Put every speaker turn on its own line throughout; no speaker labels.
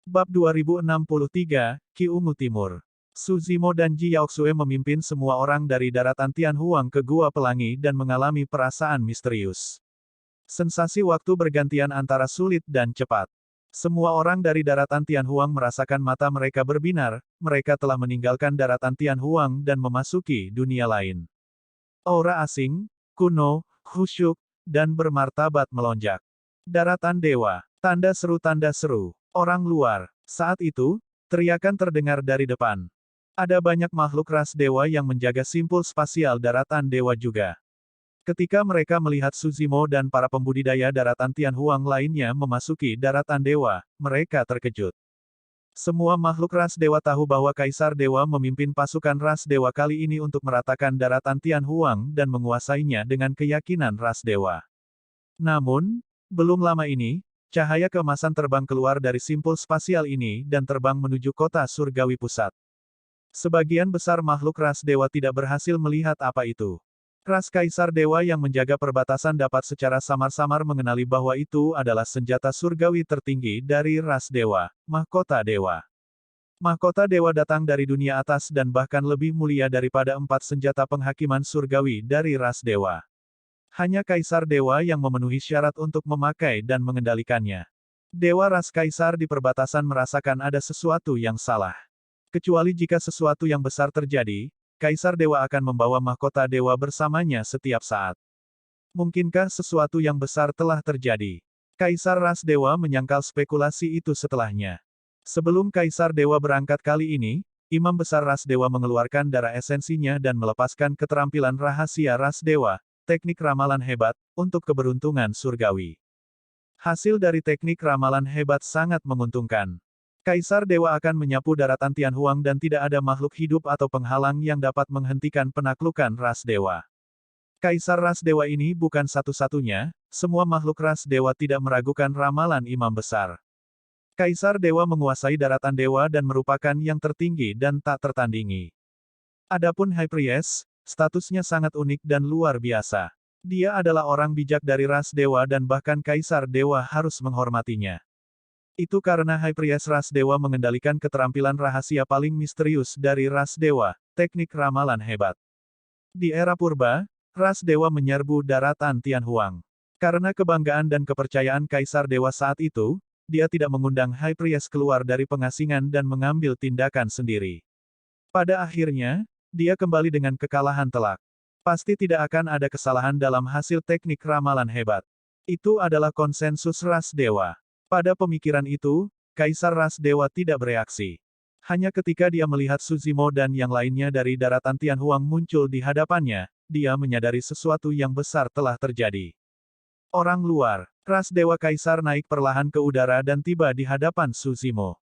Bab 2063, Ki Ungu Timur. Su Zimo dan Ji Yaoxue memimpin semua orang dari daratan Tianhuang ke Gua Pelangi dan mengalami perasaan misterius. Sensasi waktu bergantian antara sulit dan cepat. Semua orang dari daratan Tianhuang merasakan mata mereka berbinar, mereka telah meninggalkan daratan Tianhuang dan memasuki dunia lain. Aura asing, kuno, khusyuk, dan bermartabat melonjak. Daratan Dewa. Tanda seru, orang luar. Saat itu, teriakan terdengar dari depan. Ada banyak makhluk ras dewa yang menjaga simpul spasial daratan dewa juga. Ketika mereka melihat Su Zimo dan para pembudidaya daratan Tianhuang lainnya memasuki daratan dewa, mereka terkejut. Semua makhluk ras dewa tahu bahwa Kaisar Dewa memimpin pasukan ras dewa kali ini untuk meratakan daratan Tianhuang dan menguasainya dengan keyakinan ras dewa. Namun, belum lama ini, cahaya keemasan terbang keluar dari simpul spasial ini dan terbang menuju kota surgawi pusat. Sebagian besar makhluk ras dewa tidak berhasil melihat apa itu. Ras Kaisar Dewa yang menjaga perbatasan dapat secara samar-samar mengenali bahwa itu adalah senjata surgawi tertinggi dari ras dewa, mahkota dewa. Mahkota dewa datang dari dunia atas dan bahkan lebih mulia daripada 4 senjata penghakiman surgawi dari ras dewa. Hanya Kaisar Dewa yang memenuhi syarat untuk memakai dan mengendalikannya. Dewa ras Kaisar di perbatasan merasakan ada sesuatu yang salah. Kecuali jika sesuatu yang besar terjadi, Kaisar Dewa akan membawa mahkota dewa bersamanya setiap saat. Mungkinkah sesuatu yang besar telah terjadi? Kaisar ras dewa menyangkal spekulasi itu setelahnya. Sebelum Kaisar Dewa berangkat kali ini, Imam Besar ras dewa mengeluarkan darah esensinya dan melepaskan keterampilan rahasia ras dewa, teknik ramalan hebat, untuk keberuntungan surgawi. Hasil dari teknik ramalan hebat sangat menguntungkan. Kaisar Dewa akan menyapu daratan Tianhuang dan tidak ada makhluk hidup atau penghalang yang dapat menghentikan penaklukan ras dewa. Kaisar ras dewa ini bukan satu-satunya, semua makhluk ras dewa tidak meragukan ramalan Imam Besar. Kaisar Dewa menguasai daratan dewa dan merupakan yang tertinggi dan tak tertandingi. Adapun High Priest, statusnya sangat unik dan luar biasa. Dia adalah orang bijak dari ras dewa dan bahkan Kaisar Dewa harus menghormatinya. Itu karena High Priest ras dewa mengendalikan keterampilan rahasia paling misterius dari ras dewa, teknik ramalan hebat. Di era purba, ras dewa menyerbu daratan Tianhuang. Karena kebanggaan dan kepercayaan Kaisar Dewa saat itu, dia tidak mengundang High Priest keluar dari pengasingan dan mengambil tindakan sendiri. Pada akhirnya, dia kembali dengan kekalahan telak. Pasti tidak akan ada kesalahan dalam hasil teknik ramalan hebat. Itu adalah konsensus ras dewa. Pada pemikiran itu, Kaisar ras dewa tidak bereaksi. Hanya ketika dia melihat Su Zimo dan yang lainnya dari daratan Tianhuang muncul di hadapannya, dia menyadari sesuatu yang besar telah terjadi. Orang luar, ras dewa Kaisar naik perlahan ke udara dan tiba di hadapan Su Zimo.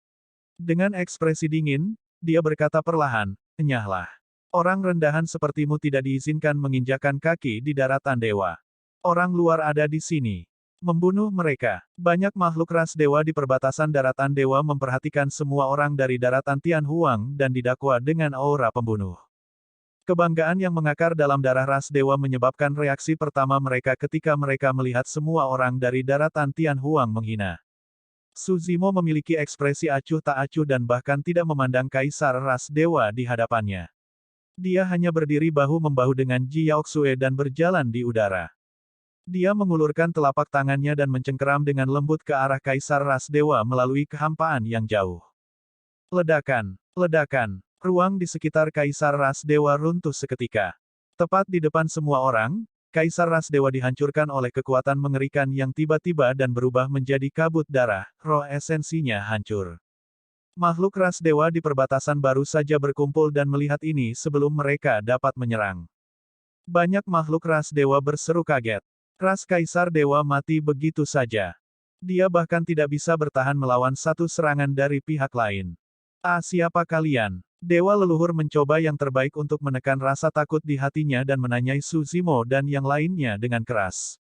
Dengan ekspresi dingin, dia berkata perlahan, "Enyahlah. Orang rendahan sepertimu tidak diizinkan menginjakan kaki di daratan dewa. Orang luar ada di sini. Membunuh mereka." Banyak makhluk ras dewa di perbatasan daratan dewa memperhatikan semua orang dari daratan Tianhuang dan didakwa dengan aura pembunuh. Kebanggaan yang mengakar dalam darah ras dewa menyebabkan reaksi pertama mereka ketika mereka melihat semua orang dari daratan Tianhuang menghina. Su Zimo memiliki ekspresi acuh tak acuh dan bahkan tidak memandang Kaisar ras dewa di hadapannya. Dia hanya berdiri bahu-membahu dengan Ji Yaoxue dan berjalan di udara. Dia mengulurkan telapak tangannya dan mencengkeram dengan lembut ke arah Kaisar ras dewa melalui kehampaan yang jauh. Ledakan, ledakan, ruang di sekitar Kaisar ras dewa runtuh seketika. Tepat di depan semua orang, Kaisar ras dewa dihancurkan oleh kekuatan mengerikan yang tiba-tiba dan berubah menjadi kabut darah, roh esensinya hancur. Makhluk ras dewa di perbatasan baru saja berkumpul dan melihat ini sebelum mereka dapat menyerang. Banyak makhluk ras dewa berseru kaget. Ras Kaisar Dewa mati begitu saja. Dia bahkan tidak bisa bertahan melawan satu serangan dari pihak lain. "Ah, siapa kalian?" Dewa leluhur mencoba yang terbaik untuk menekan rasa takut di hatinya dan menanyai Su Zimo dan yang lainnya dengan keras.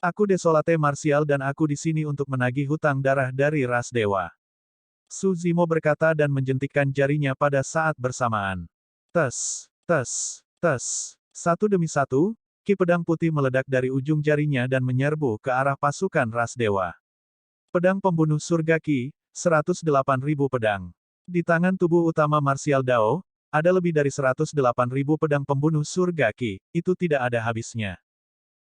"Aku Desolate Martial dan aku di sini untuk menagih hutang darah dari ras dewa." Su Zimo berkata dan menjentikkan jarinya pada saat bersamaan. Tes, tes, tes. Satu demi satu, ki pedang putih meledak dari ujung jarinya dan menyerbu ke arah pasukan ras dewa. Pedang pembunuh surga ki, 108.000 pedang. Di tangan tubuh utama Martial Dao, ada lebih dari 108.000 pedang pembunuh surga Qi, itu tidak ada habisnya.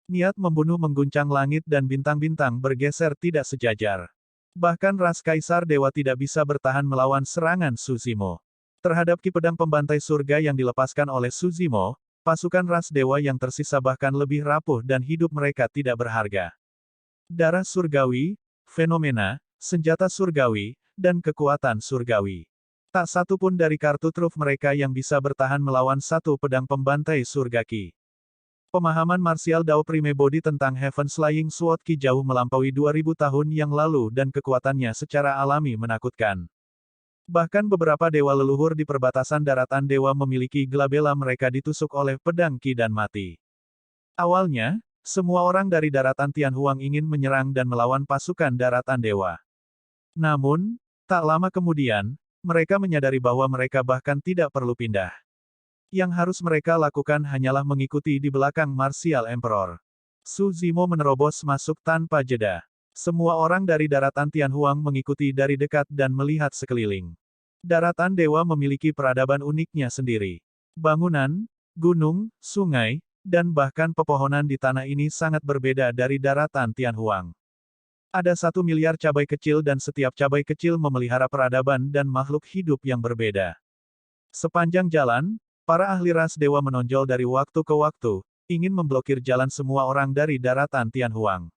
Niat membunuh mengguncang langit dan bintang-bintang bergeser tidak sejajar. Bahkan ras Kaisar Dewa tidak bisa bertahan melawan serangan Su Zimo. Terhadap Qi pedang pembantai surga yang dilepaskan oleh Su Zimo, pasukan ras dewa yang tersisa bahkan lebih rapuh dan hidup mereka tidak berharga. Darah surgawi, fenomena, senjata surgawi, dan kekuatan surgawi. Tak satu pun dari kartu truf mereka yang bisa bertahan melawan satu pedang pembantai surga Qi. Pemahaman Martial Dao Prime Body tentang Heaven Slaying Sword Qi jauh melampaui 2000 tahun yang lalu dan kekuatannya secara alami menakutkan. Bahkan beberapa dewa leluhur di perbatasan daratan dewa memiliki glabella mereka ditusuk oleh pedang Qi dan mati. Awalnya, semua orang dari daratan Tianhuang ingin menyerang dan melawan pasukan daratan dewa. Namun, tak lama kemudian, mereka menyadari bahwa mereka bahkan tidak perlu pindah. Yang harus mereka lakukan hanyalah mengikuti di belakang Martial Emperor. Su Zimo menerobos masuk tanpa jeda. Semua orang dari daratan Tianhuang mengikuti dari dekat dan melihat sekeliling. Daratan dewa memiliki peradaban uniknya sendiri. Bangunan, gunung, sungai, dan bahkan pepohonan di tanah ini sangat berbeda dari daratan Tianhuang. Ada 1 miliar cabai kecil dan setiap cabai kecil memelihara peradaban dan makhluk hidup yang berbeda. Sepanjang jalan, para ahli ras dewa menonjol dari waktu ke waktu, ingin memblokir jalan semua orang dari daratan Tianhuang.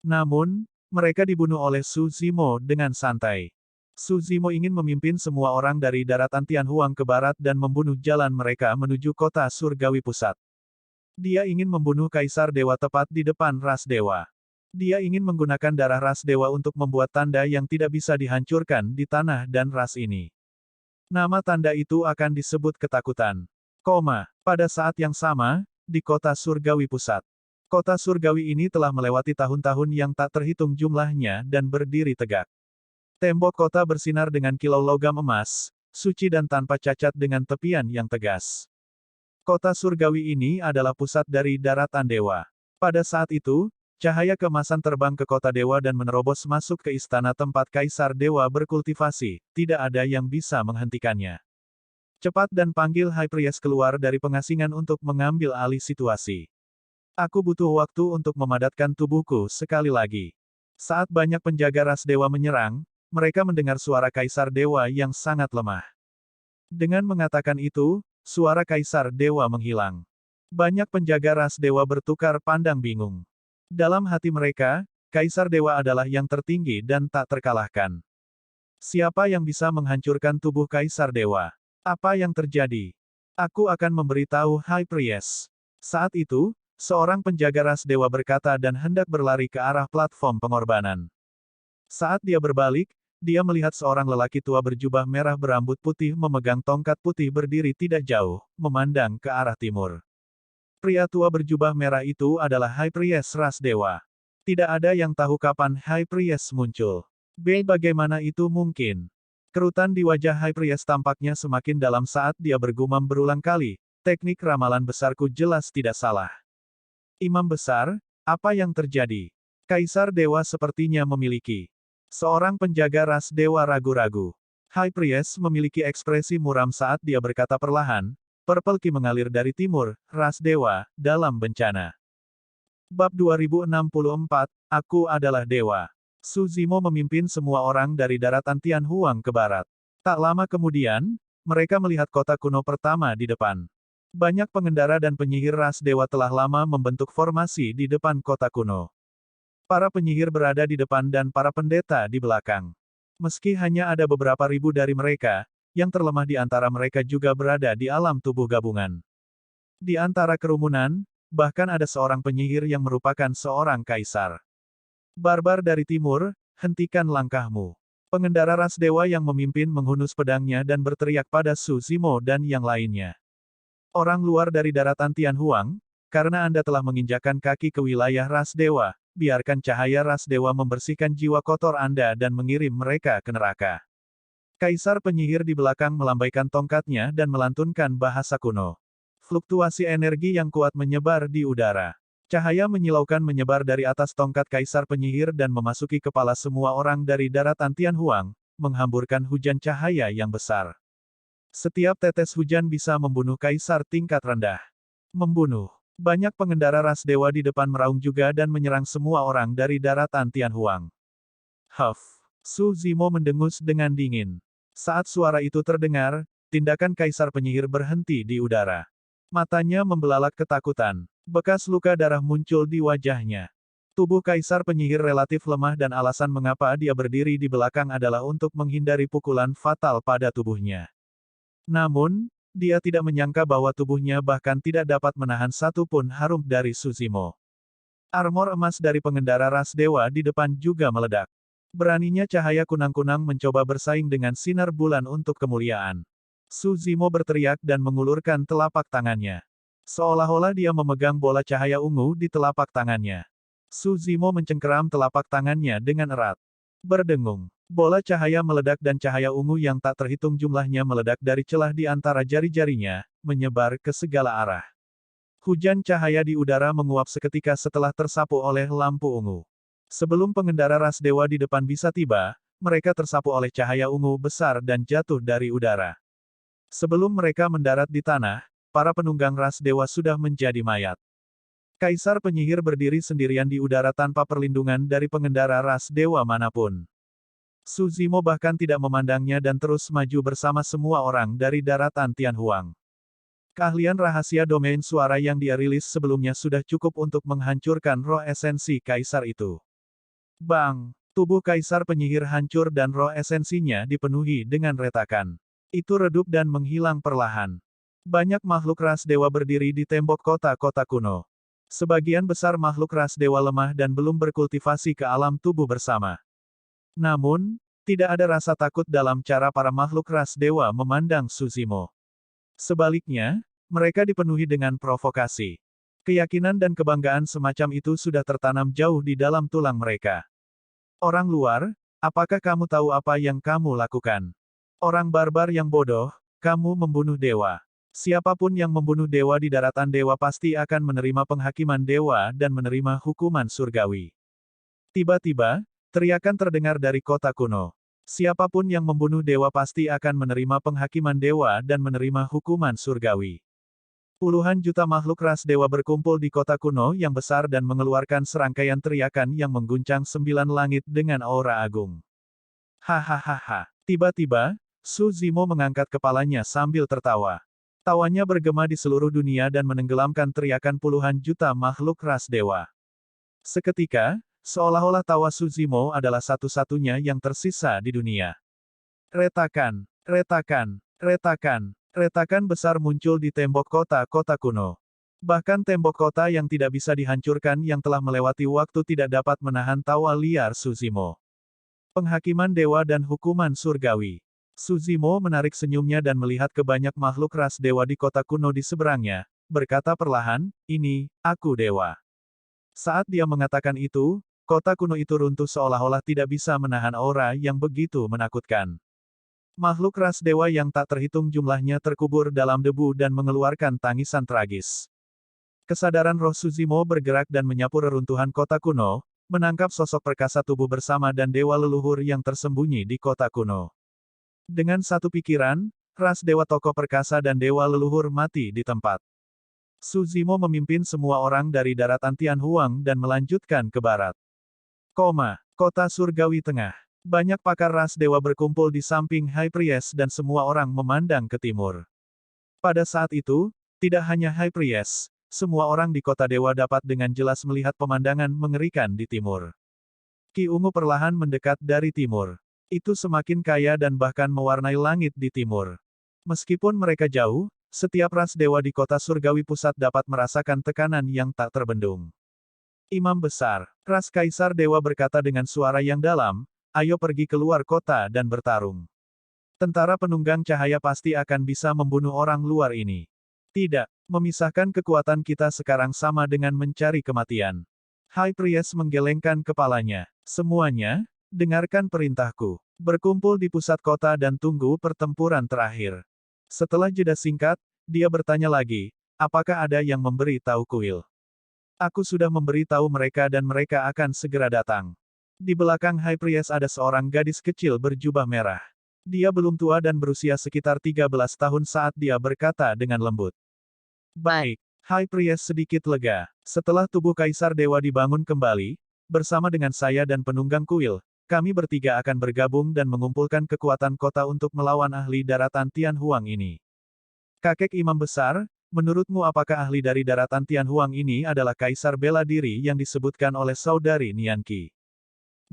Namun, mereka dibunuh oleh Su Zimo dengan santai. Su Zimo ingin memimpin semua orang dari daratan Tianhuang ke barat dan membunuh jalan mereka menuju kota surgawi pusat. Dia ingin membunuh Kaisar Dewa tepat di depan ras dewa. Dia ingin menggunakan darah ras dewa untuk membuat tanda yang tidak bisa dihancurkan di tanah dan ras ini. Nama tanda itu akan disebut ketakutan. Pada saat yang sama, di kota surgawi pusat. Kota surgawi ini telah melewati tahun-tahun yang tak terhitung jumlahnya dan berdiri tegak. Tembok kota bersinar dengan kilau logam emas, suci dan tanpa cacat dengan tepian yang tegas. Kota surgawi ini adalah pusat dari daratan dewa. Pada saat itu, cahaya keemasan terbang ke kota dewa dan menerobos masuk ke istana tempat Kaisar Dewa berkultivasi, tidak ada yang bisa menghentikannya. Cepat dan panggil High Priest keluar dari pengasingan untuk mengambil alih situasi. Aku butuh waktu untuk memadatkan tubuhku sekali lagi. Saat banyak penjaga ras dewa menyerang, mereka mendengar suara Kaisar Dewa yang sangat lemah. Dengan mengatakan itu, suara Kaisar Dewa menghilang. Banyak penjaga ras dewa bertukar pandang bingung. Dalam hati mereka, Kaisar Dewa adalah yang tertinggi dan tak terkalahkan. Siapa yang bisa menghancurkan tubuh Kaisar Dewa? Apa yang terjadi? Aku akan memberitahu High Priest. Saat itu, seorang penjaga ras dewa berkata dan hendak berlari ke arah platform pengorbanan. Saat dia berbalik, dia melihat seorang lelaki tua berjubah merah berambut putih memegang tongkat putih berdiri tidak jauh, memandang ke arah timur. Pria tua berjubah merah itu adalah High Priest ras dewa. Tidak ada yang tahu kapan High Priest muncul. Bagaimana itu mungkin? Kerutan di wajah High Priest tampaknya semakin dalam saat dia bergumam berulang kali, teknik ramalan besarku jelas tidak salah. Imam besar, apa yang terjadi? Kaisar Dewa sepertinya memiliki. Seorang penjaga ras dewa ragu-ragu. High Priest memiliki ekspresi muram saat dia berkata perlahan, Purple Qi mengalir dari timur, ras dewa, dalam bencana. Bab 2064, Aku adalah dewa. Su Zimo memimpin semua orang dari daratan Tianhuang ke barat. Tak lama kemudian, mereka melihat kota kuno pertama di depan. Banyak pengendara dan penyihir ras dewa telah lama membentuk formasi di depan kota kuno. Para penyihir berada di depan dan para pendeta di belakang. Meski hanya ada beberapa ribu dari mereka, yang terlemah di antara mereka juga berada di alam tubuh gabungan. Di antara kerumunan, bahkan ada seorang penyihir yang merupakan seorang kaisar. Barbar dari timur, hentikan langkahmu. Pengendara ras dewa yang memimpin menghunus pedangnya dan berteriak pada Su Zimo dan yang lainnya. Orang luar dari daratan Tianhuang, karena Anda telah menginjakkan kaki ke wilayah ras dewa, biarkan cahaya ras dewa membersihkan jiwa kotor Anda dan mengirim mereka ke neraka. Kaisar penyihir di belakang melambaikan tongkatnya dan melantunkan bahasa kuno. Fluktuasi energi yang kuat menyebar di udara. Cahaya menyilaukan menyebar dari atas tongkat kaisar penyihir dan memasuki kepala semua orang dari daratan Tianhuang, menghamburkan hujan cahaya yang besar. Setiap tetes hujan bisa membunuh kaisar tingkat rendah. Membunuh. Banyak pengendara ras dewa di depan meraung juga dan menyerang semua orang dari daratan Tianhuang. Huff. Su Zimo mendengus dengan dingin. Saat suara itu terdengar, tindakan kaisar penyihir berhenti di udara. Matanya membelalak ketakutan. Bekas luka darah muncul di wajahnya. Tubuh kaisar penyihir relatif lemah dan alasan mengapa dia berdiri di belakang adalah untuk menghindari pukulan fatal pada tubuhnya. Namun, dia tidak menyangka bahwa tubuhnya bahkan tidak dapat menahan satu pun harum dari Su Zimo. Armor emas dari pengendara ras dewa di depan juga meledak. Beraninya cahaya kunang-kunang mencoba bersaing dengan sinar bulan untuk kemuliaan. Su Zimo berteriak dan mengulurkan telapak tangannya. Seolah-olah dia memegang bola cahaya ungu di telapak tangannya. Su Zimo mencengkeram telapak tangannya dengan erat. Berdengung. Bola cahaya meledak dan cahaya ungu yang tak terhitung jumlahnya meledak dari celah di antara jari-jarinya, menyebar ke segala arah. Hujan cahaya di udara menguap seketika setelah tersapu oleh lampu ungu. Sebelum pengendara ras dewa di depan bisa tiba, mereka tersapu oleh cahaya ungu besar dan jatuh dari udara. Sebelum mereka mendarat di tanah, para penunggang ras dewa sudah menjadi mayat. Kaisar penyihir berdiri sendirian di udara tanpa perlindungan dari pengendara ras dewa manapun. Su Zimo bahkan tidak memandangnya dan terus maju bersama semua orang dari daratan Tianhuang. Keahlian rahasia domain suara yang dia rilis sebelumnya sudah cukup untuk menghancurkan roh esensi kaisar itu. Bang! Tubuh kaisar penyihir hancur dan roh esensinya dipenuhi dengan retakan. Itu redup dan menghilang perlahan. Banyak makhluk ras dewa berdiri di tembok kota-kota kuno. Sebagian besar makhluk ras dewa lemah dan belum berkultivasi ke alam tubuh bersama. Namun, tidak ada rasa takut dalam cara para makhluk ras dewa memandang Su Zimo. Sebaliknya, mereka dipenuhi dengan provokasi. Keyakinan dan kebanggaan semacam itu sudah tertanam jauh di dalam tulang mereka. Orang luar, apakah kamu tahu apa yang kamu lakukan? Orang barbar yang bodoh, kamu membunuh dewa. Siapapun yang membunuh dewa di daratan dewa pasti akan menerima penghakiman dewa dan menerima hukuman surgawi. Tiba-tiba, teriakan terdengar dari kota kuno. Siapapun yang membunuh dewa pasti akan menerima penghakiman dewa dan menerima hukuman surgawi. Puluhan juta makhluk ras dewa berkumpul di kota kuno yang besar dan mengeluarkan serangkaian teriakan yang mengguncang 9 langit dengan aura agung. Hahaha. Tiba-tiba, Su Zimo mengangkat kepalanya sambil tertawa. Tawanya bergema di seluruh dunia dan menenggelamkan teriakan puluhan juta makhluk ras dewa. Seketika, seolah-olah tawa Su Zimo adalah satu-satunya yang tersisa di dunia. Retakan, retakan, retakan, retakan besar muncul di tembok kota-kota kuno. Bahkan tembok kota yang tidak bisa dihancurkan yang telah melewati waktu tidak dapat menahan tawa liar Su Zimo. Penghakiman dewa dan hukuman surgawi. Su Zimo menarik senyumnya dan melihat ke banyak makhluk ras dewa di kota kuno di seberangnya, berkata perlahan, "Ini, aku dewa." Saat dia mengatakan itu, kota kuno itu runtuh seolah-olah tidak bisa menahan aura yang begitu menakutkan. Makhluk ras dewa yang tak terhitung jumlahnya terkubur dalam debu dan mengeluarkan tangisan tragis. Kesadaran roh Su Zimo bergerak dan menyapu reruntuhan kota kuno, menangkap sosok perkasa tubuh bersama dan dewa leluhur yang tersembunyi di kota kuno. Dengan satu pikiran, ras dewa tokoh perkasa dan dewa leluhur mati di tempat. Su Zimo memimpin semua orang dari daratan Tianhuang dan melanjutkan ke barat. Kota surgawi tengah. Banyak pakar ras dewa berkumpul di samping High Priest dan semua orang memandang ke timur. Pada saat itu, tidak hanya High Priest, semua orang di kota dewa dapat dengan jelas melihat pemandangan mengerikan di timur. Ki ungu perlahan mendekat dari timur. Itu semakin kaya dan bahkan mewarnai langit di timur. Meskipun mereka jauh, setiap ras dewa di kota surgawi pusat dapat merasakan tekanan yang tak terbendung. Imam besar, ras kaisar dewa berkata dengan suara yang dalam, "Ayo pergi keluar kota dan bertarung. Tentara penunggang cahaya pasti akan bisa membunuh orang luar ini. Tidak, memisahkan kekuatan kita sekarang sama dengan mencari kematian." High Priest menggelengkan kepalanya. "Semuanya, dengarkan perintahku. Berkumpul di pusat kota dan tunggu pertempuran terakhir." Setelah jeda singkat, dia bertanya lagi, "Apakah ada yang memberi tahu kuil?" "Aku sudah memberi tahu mereka dan mereka akan segera datang." Di belakang High Priest ada seorang gadis kecil berjubah merah. Dia belum tua dan berusia sekitar 13 tahun saat dia berkata dengan lembut. Baik, High Priest sedikit lega. Setelah tubuh Kaisar Dewa dibangun kembali, bersama dengan saya dan penunggang kuil, kami bertiga akan bergabung dan mengumpulkan kekuatan kota untuk melawan ahli daratan Tianhuang ini. Kakek Imam Besar, menurutmu apakah ahli dari daratan Tianhuang ini adalah Kaisar Bela Diri yang disebutkan oleh saudari Nianqi?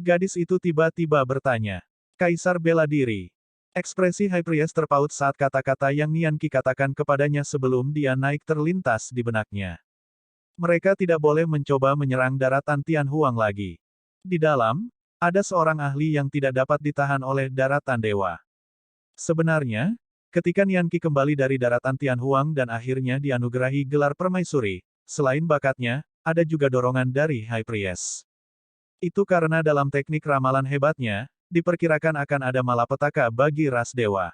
Gadis itu tiba-tiba bertanya. Kaisar Bela Diri. Ekspresi High Priest terpaut saat kata-kata yang Nianqi katakan kepadanya sebelum dia naik terlintas di benaknya. Mereka tidak boleh mencoba menyerang daratan Tianhuang lagi. Di dalam, ada seorang ahli yang tidak dapat ditahan oleh daratan dewa. Sebenarnya, ketika Nianqi kembali dari daratan Tianhuang dan akhirnya dianugerahi gelar permaisuri, selain bakatnya, ada juga dorongan dari High Priest. Itu karena dalam teknik ramalan hebatnya, diperkirakan akan ada malapetaka bagi ras dewa.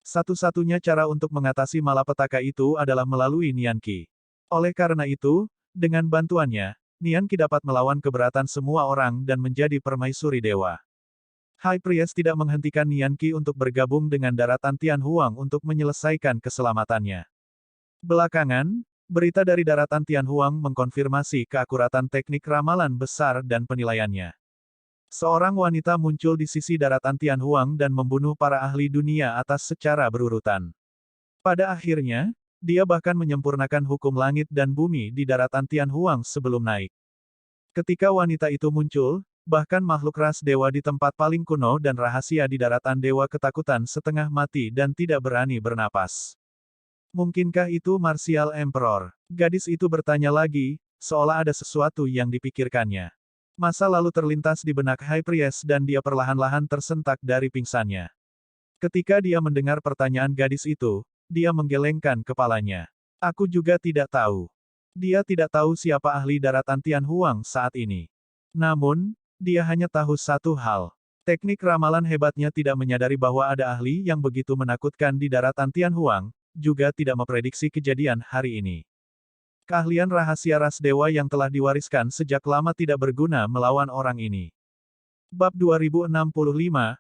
Satu-satunya cara untuk mengatasi malapetaka itu adalah melalui Nianqi. Oleh karena itu, dengan bantuannya, Nianqi dapat melawan keberatan semua orang dan menjadi permaisuri dewa. High Priest tidak menghentikan Nianqi untuk bergabung dengan daratan Tianhuang untuk menyelesaikan keselamatannya. Belakangan, berita dari daratan Tianhuang mengkonfirmasi keakuratan teknik ramalan besar dan penilaiannya. Seorang wanita muncul di sisi daratan Tianhuang dan membunuh para ahli dunia atas secara berurutan. Pada akhirnya, dia bahkan menyempurnakan hukum langit dan bumi di daratan Tianhuang sebelum naik. Ketika wanita itu muncul, bahkan makhluk ras dewa di tempat paling kuno dan rahasia di daratan dewa ketakutan setengah mati dan tidak berani bernapas. Mungkinkah itu Martial Emperor? Gadis itu bertanya lagi, seolah ada sesuatu yang dipikirkannya. Masa lalu terlintas di benak High Priest dan dia perlahan-lahan tersentak dari pingsannya. Ketika dia mendengar pertanyaan gadis itu, dia menggelengkan kepalanya. Aku juga tidak tahu. Dia tidak tahu siapa ahli daratan Tianhuang saat ini. Namun, dia hanya tahu satu hal. Teknik ramalan hebatnya tidak menyadari bahwa ada ahli yang begitu menakutkan di daratan Tianhuang, juga tidak memprediksi kejadian hari ini. Keahlian rahasia ras dewa yang telah diwariskan sejak lama tidak berguna melawan orang ini. Bab 2065,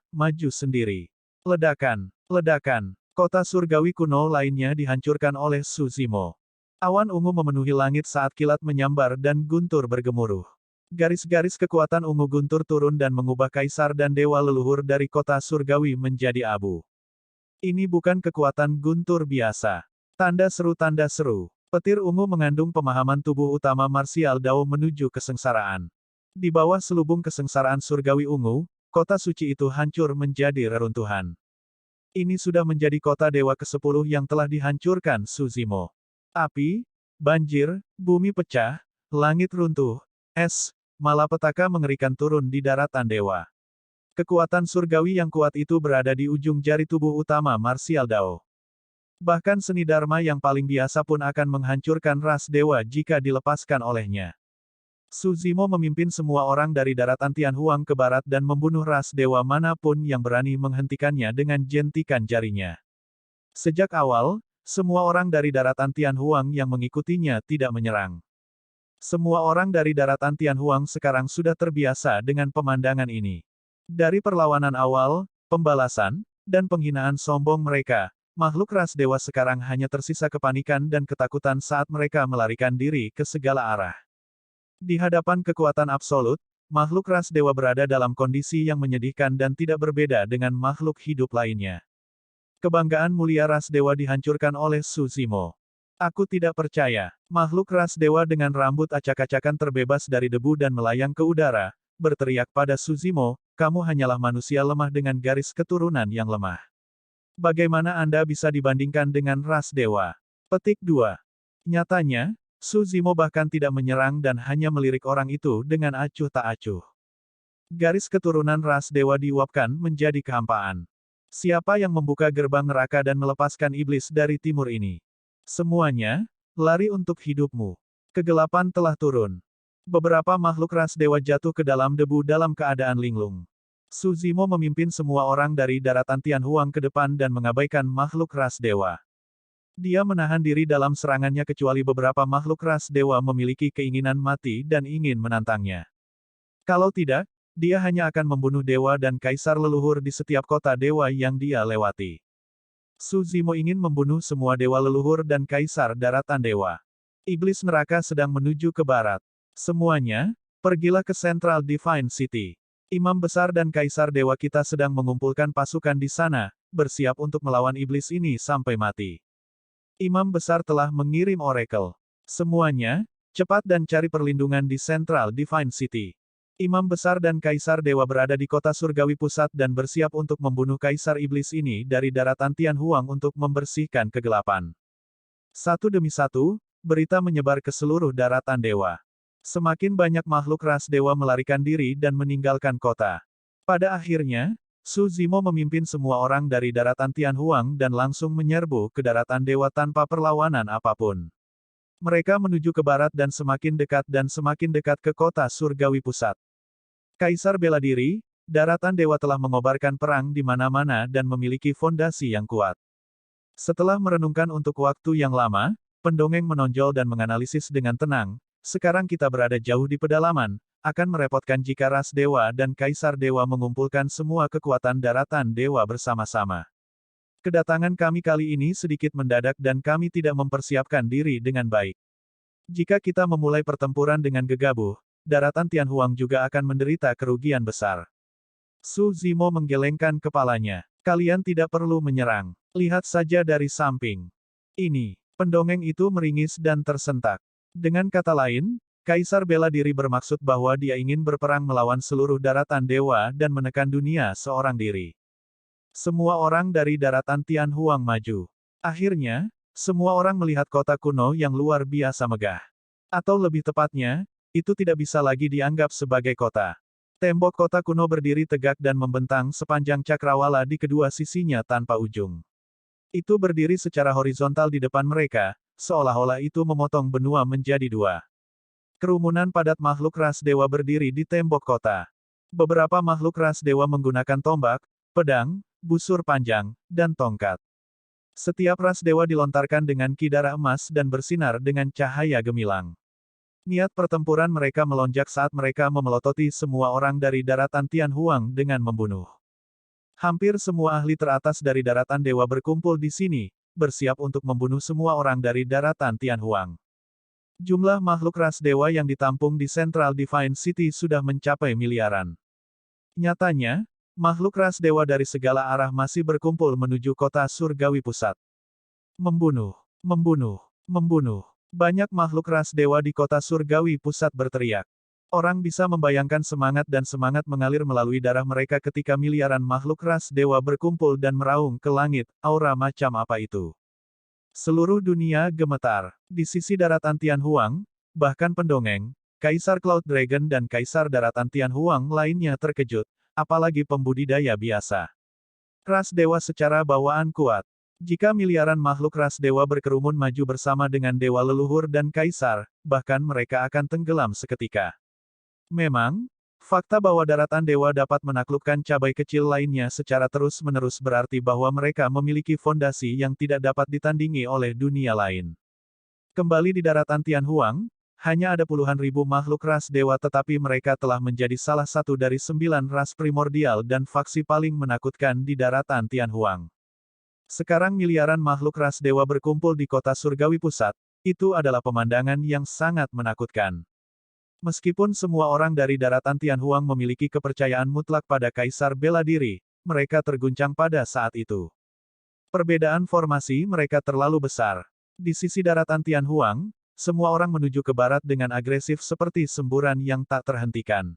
Maju Sendiri. Ledakan. Ledakan. Kota surgawi kuno lainnya dihancurkan oleh Su Zimo. Awan ungu memenuhi langit saat kilat menyambar dan guntur bergemuruh. Garis-garis kekuatan ungu guntur turun dan mengubah kaisar dan dewa leluhur dari kota surgawi menjadi abu. Ini bukan kekuatan guntur biasa. Tanda seru. Tanda seru. Petir ungu mengandung pemahaman tubuh utama marsial Dao menuju kesengsaraan. Di bawah selubung kesengsaraan surgawi ungu, kota suci itu hancur menjadi reruntuhan. Ini sudah menjadi kota dewa ke-10 yang telah dihancurkan Su Zimo. Api, banjir, bumi pecah, langit runtuh, es, malapetaka mengerikan turun di daratan dewa. Kekuatan surgawi yang kuat itu berada di ujung jari tubuh utama marsial Dao. Bahkan seni Dharma yang paling biasa pun akan menghancurkan ras dewa jika dilepaskan olehnya. Su Zimo memimpin semua orang dari daratan Tianhuang ke barat dan membunuh ras dewa manapun yang berani menghentikannya dengan jentikan jarinya. Sejak awal, semua orang dari daratan Tianhuang yang mengikutinya tidak menyerang. Semua orang dari daratan Tianhuang sekarang sudah terbiasa dengan pemandangan ini. Dari perlawanan awal, pembalasan, dan penghinaan sombong mereka, makhluk ras dewa sekarang hanya tersisa kepanikan dan ketakutan saat mereka melarikan diri ke segala arah. Di hadapan kekuatan absolut, makhluk ras dewa berada dalam kondisi yang menyedihkan dan tidak berbeda dengan makhluk hidup lainnya. Kebanggaan mulia ras dewa dihancurkan oleh Su Zimo. Aku tidak percaya. Makhluk ras dewa dengan rambut acak-acakan terbebas dari debu dan melayang ke udara, berteriak pada Su Zimo, kamu hanyalah manusia lemah dengan garis keturunan yang lemah. Bagaimana Anda bisa dibandingkan dengan ras dewa? Petik 2. Nyatanya, Su Zimo bahkan tidak menyerang dan hanya melirik orang itu dengan acuh tak acuh. Garis keturunan ras dewa diuapkan menjadi kehampaan. Siapa yang membuka gerbang neraka dan melepaskan iblis dari timur ini? Semuanya, lari untuk hidupmu. Kegelapan telah turun. Beberapa makhluk ras dewa jatuh ke dalam debu dalam keadaan linglung. Su Zimo memimpin semua orang dari daratan Tianhuang ke depan dan mengabaikan makhluk ras dewa. Dia menahan diri dalam serangannya kecuali beberapa makhluk ras dewa memiliki keinginan mati dan ingin menantangnya. Kalau tidak, Dia hanya akan membunuh dewa dan kaisar leluhur di setiap kota dewa yang dia lewati. Su Zimo ingin membunuh semua dewa leluhur dan kaisar daratan dewa. Iblis neraka sedang menuju ke barat. Semuanya, pergilah ke Central Divine City. Imam besar dan kaisar dewa kita sedang mengumpulkan pasukan di sana, bersiap untuk melawan iblis ini sampai mati. Imam besar telah mengirim oracle. Semuanya, cepat dan cari perlindungan di Central Divine City. Imam besar dan kaisar dewa berada di kota surgawi pusat dan bersiap untuk membunuh kaisar iblis ini dari daratan Tianhuang untuk membersihkan kegelapan. Satu demi satu, berita menyebar ke seluruh daratan dewa. Semakin banyak makhluk ras dewa melarikan diri dan meninggalkan kota. Pada akhirnya, Su Zimo memimpin semua orang dari daratan Tianhuang dan langsung menyerbu ke daratan dewa tanpa perlawanan apapun. Mereka menuju ke barat dan semakin dekat ke kota surgawi pusat. Kaisar bela diri, daratan dewa telah mengobarkan perang di mana-mana dan memiliki fondasi yang kuat. Setelah merenungkan untuk waktu yang lama, pendongeng menonjol dan menganalisis dengan tenang. Sekarang kita berada jauh di pedalaman, akan merepotkan jika ras dewa dan kaisar dewa mengumpulkan semua kekuatan daratan dewa bersama-sama. Kedatangan kami kali ini sedikit mendadak dan kami tidak mempersiapkan diri dengan baik. Jika kita memulai pertempuran dengan gegabah, daratan Tianhuang juga akan menderita kerugian besar. Su Zimo menggelengkan kepalanya. Kalian tidak perlu menyerang. Lihat saja dari samping. Ini, pendongeng itu meringis dan tersentak. Dengan kata lain, Kaisar bela diri bermaksud bahwa dia ingin berperang melawan seluruh daratan dewa dan menekan dunia seorang diri. Semua orang dari daratan Tianhuang maju. Akhirnya, semua orang melihat kota kuno yang luar biasa megah. Atau lebih tepatnya, itu tidak bisa lagi dianggap sebagai kota. Tembok kota kuno berdiri tegak dan membentang sepanjang cakrawala di kedua sisinya tanpa ujung. Itu berdiri secara horizontal di depan mereka, seolah-olah itu memotong benua menjadi dua. Kerumunan padat makhluk ras dewa berdiri di tembok kota. Beberapa makhluk ras dewa menggunakan tombak, pedang, busur panjang, dan tongkat. Setiap ras dewa dilontarkan dengan kidara emas dan bersinar dengan cahaya gemilang. Niat pertempuran mereka melonjak saat mereka memelototi semua orang dari daratan Tianhuang dengan membunuh. Hampir semua ahli teratas dari daratan dewa berkumpul di sini, bersiap untuk membunuh semua orang dari daratan Tianhuang. Jumlah makhluk ras dewa yang ditampung di Central Divine City sudah mencapai miliaran. Nyatanya, makhluk ras dewa dari segala arah masih berkumpul menuju kota surgawi pusat. Membunuh, membunuh, membunuh. Banyak makhluk ras dewa di kota surgawi pusat berteriak. Orang bisa membayangkan semangat dan semangat mengalir melalui darah mereka ketika miliaran makhluk ras dewa berkumpul dan meraung ke langit, aura macam apa itu. Seluruh dunia gemetar. Di sisi daratan Tianhuang, bahkan pendongeng, Kaisar Cloud Dragon dan Kaisar daratan Tianhuang lainnya terkejut, apalagi pembudidaya biasa. Ras dewa secara bawaan kuat. Jika miliaran makhluk ras dewa berkerumun maju bersama dengan dewa leluhur dan kaisar, bahkan mereka akan tenggelam seketika. Memang, fakta bahwa daratan dewa dapat menaklukkan cabai kecil lainnya secara terus-menerus berarti bahwa mereka memiliki fondasi yang tidak dapat ditandingi oleh dunia lain. Kembali di daratan Tianhuang, hanya ada puluhan ribu makhluk ras dewa tetapi mereka telah menjadi salah satu dari 9 ras primordial dan faksi paling menakutkan di daratan Tianhuang. Sekarang miliaran makhluk ras dewa berkumpul di kota surgawi pusat, itu adalah pemandangan yang sangat menakutkan. Meskipun semua orang dari daratan Tianhuang memiliki kepercayaan mutlak pada kaisar bela diri, mereka terguncang pada saat itu. Perbedaan formasi mereka terlalu besar. Di sisi daratan Tianhuang, semua orang menuju ke barat dengan agresif seperti semburan yang tak terhentikan.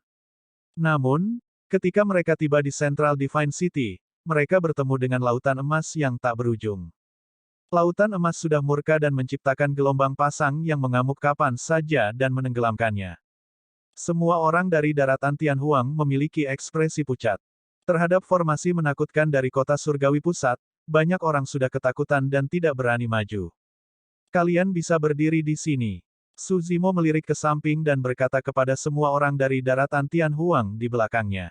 Namun, ketika mereka tiba di Central Divine City, mereka bertemu dengan lautan emas yang tak berujung. Lautan emas sudah murka dan menciptakan gelombang pasang yang mengamuk kapan saja dan menenggelamkannya. Semua orang dari daratan Tianhuang memiliki ekspresi pucat. Terhadap formasi menakutkan dari kota surgawi pusat, banyak orang sudah ketakutan dan tidak berani maju. Kalian bisa berdiri di sini. Su Zimo melirik ke samping dan berkata kepada semua orang dari daratan Tianhuang di belakangnya.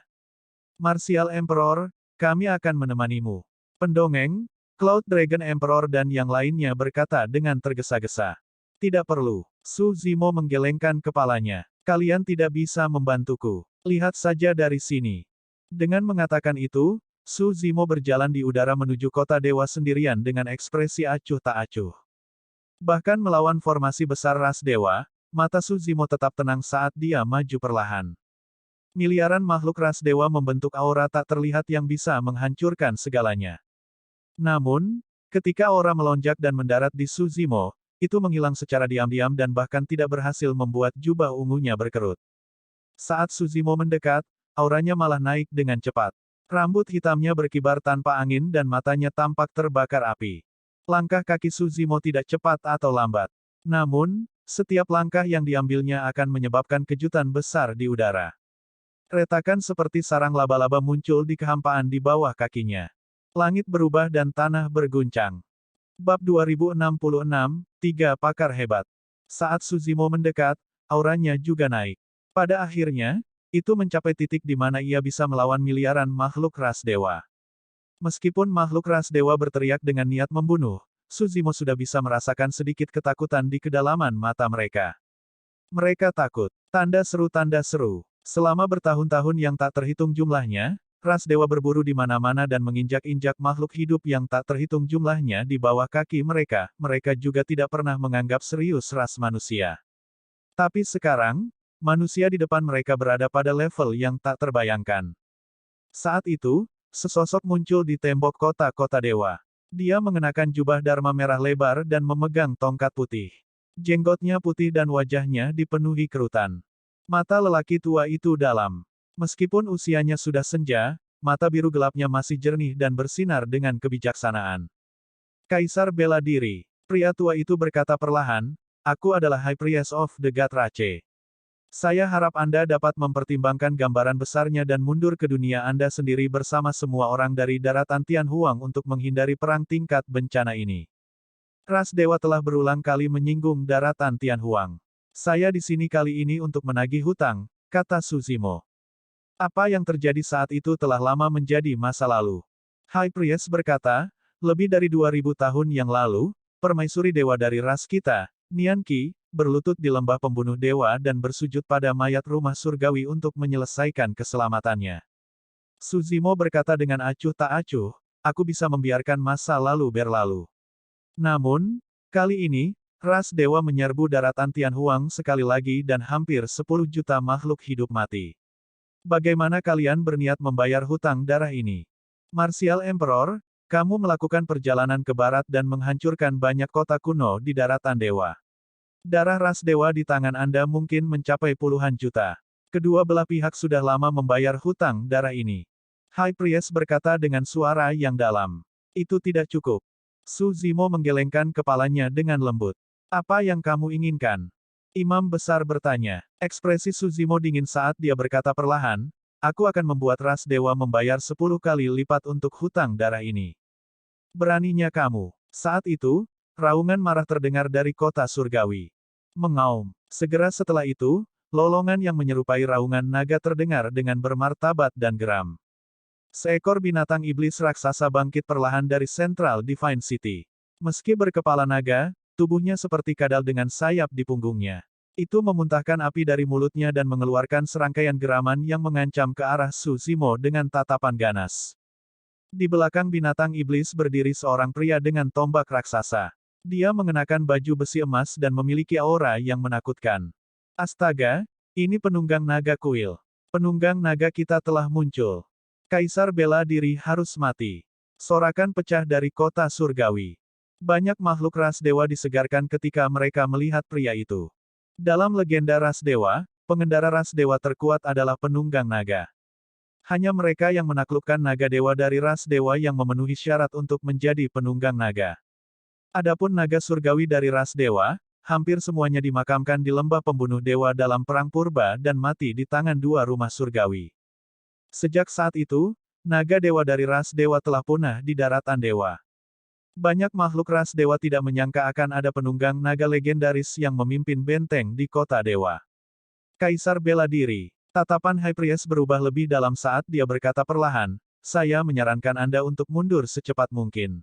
Martial Emperor, kami akan menemanimu. Pendongeng, Cloud Dragon Emperor dan yang lainnya berkata dengan tergesa-gesa. Tidak perlu. Su Zimo menggelengkan kepalanya. Kalian tidak bisa membantuku. Lihat saja dari sini. Dengan mengatakan itu, Su Zimo berjalan di udara menuju kota dewa sendirian dengan ekspresi acuh tak acuh. Bahkan melawan formasi besar ras dewa, mata Su Zimo tetap tenang saat dia maju perlahan. Miliaran makhluk ras dewa membentuk aura tak terlihat yang bisa menghancurkan segalanya. Namun, ketika aura melonjak dan mendarat di Su Zimo, itu menghilang secara diam-diam dan bahkan tidak berhasil membuat jubah ungunya berkerut. Saat Su Zimo mendekat, auranya malah naik dengan cepat. Rambut hitamnya berkibar tanpa angin dan matanya tampak terbakar api. Langkah kaki Su Zimo tidak cepat atau lambat. Namun, setiap langkah yang diambilnya akan menyebabkan kejutan besar di udara. Retakan seperti sarang laba-laba muncul di kehampaan di bawah kakinya. Langit berubah dan tanah berguncang. Bab 2066, Tiga Pakar Hebat. Saat Su Zimo mendekat, auranya juga naik. Pada akhirnya, itu mencapai titik di mana ia bisa melawan miliaran makhluk ras dewa. Meskipun makhluk ras dewa berteriak dengan niat membunuh, Su Zimo sudah bisa merasakan sedikit ketakutan di kedalaman mata mereka. Mereka takut. Tanda seru tanda seru. Selama bertahun-tahun yang tak terhitung jumlahnya, ras dewa berburu di mana-mana dan menginjak-injak makhluk hidup yang tak terhitung jumlahnya di bawah kaki mereka. Mereka juga tidak pernah menganggap serius ras manusia. Tapi sekarang, manusia di depan mereka berada pada level yang tak terbayangkan. Saat itu, sesosok muncul di tembok kota-kota dewa. Dia mengenakan jubah dharma merah lebar dan memegang tongkat putih. Jenggotnya putih dan wajahnya dipenuhi kerutan. Mata lelaki tua itu dalam. Meskipun usianya sudah senja, mata biru gelapnya masih jernih dan bersinar dengan kebijaksanaan. Kaisar bela diri. Pria tua itu berkata perlahan, "Aku adalah High Priest of the God Rache. Saya harap Anda dapat mempertimbangkan gambaran besarnya dan mundur ke dunia Anda sendiri bersama semua orang dari daratan Tianhuang untuk menghindari perang tingkat bencana ini." Ras dewa telah berulang kali menyinggung daratan Tianhuang. "Saya di sini kali ini untuk menagih hutang," kata Su Zimo. Apa yang terjadi saat itu telah lama menjadi masa lalu. High Priest berkata, "Lebih dari 2000 tahun yang lalu, permaisuri dewa dari ras kita, Nian Qi, berlutut di lembah pembunuh dewa dan bersujud pada mayat rumah surgawi untuk menyelesaikan keselamatannya." Su Zimo berkata dengan acuh tak acuh, "Aku bisa membiarkan masa lalu berlalu. Namun, kali ini, ras dewa menyerbu daratan Tianhuang sekali lagi dan hampir 10 juta makhluk hidup mati. Bagaimana kalian berniat membayar hutang darah ini? Martial Emperor, kamu melakukan perjalanan ke barat dan menghancurkan banyak kota kuno di daratan dewa. Darah ras dewa di tangan Anda mungkin mencapai puluhan juta. Kedua belah pihak sudah lama membayar hutang darah ini." High Priest berkata dengan suara yang dalam. "Itu tidak cukup." Su Zimo menggelengkan kepalanya dengan lembut. "Apa yang kamu inginkan?" Imam besar bertanya. Ekspresi Su Zimo dingin saat dia berkata perlahan, "Aku akan membuat ras dewa membayar 10 kali lipat untuk hutang darah ini." "Beraninya kamu." Saat itu, raungan marah terdengar dari kota surgawi. Mengaum. Segera setelah itu, lolongan yang menyerupai raungan naga terdengar dengan bermartabat dan geram. Seekor binatang iblis raksasa bangkit perlahan dari Central Divine City. Meski berkepala naga, tubuhnya seperti kadal dengan sayap di punggungnya. Itu memuntahkan api dari mulutnya dan mengeluarkan serangkaian geraman yang mengancam ke arah Su Zimo dengan tatapan ganas. Di belakang binatang iblis berdiri seorang pria dengan tombak raksasa. Dia mengenakan baju besi emas dan memiliki aura yang menakutkan. "Astaga, ini penunggang naga kuil. Penunggang naga kita telah muncul. Kaisar bela diri harus mati." Sorakan pecah dari kota surgawi. Banyak makhluk ras dewa disegarkan ketika mereka melihat pria itu. Dalam legenda ras dewa, pengendara ras dewa terkuat adalah penunggang naga. Hanya mereka yang menaklukkan naga dewa dari ras dewa yang memenuhi syarat untuk menjadi penunggang naga. Adapun naga surgawi dari ras dewa, hampir semuanya dimakamkan di lembah pembunuh dewa dalam perang purba dan mati di tangan dua rumah surgawi. Sejak saat itu, naga dewa dari ras dewa telah punah di daratan dewa. Banyak makhluk ras dewa tidak menyangka akan ada penunggang naga legendaris yang memimpin benteng di kota dewa. Kaisar bela diri. Tatapan High Priest berubah lebih dalam saat dia berkata perlahan, "Saya menyarankan Anda untuk mundur secepat mungkin.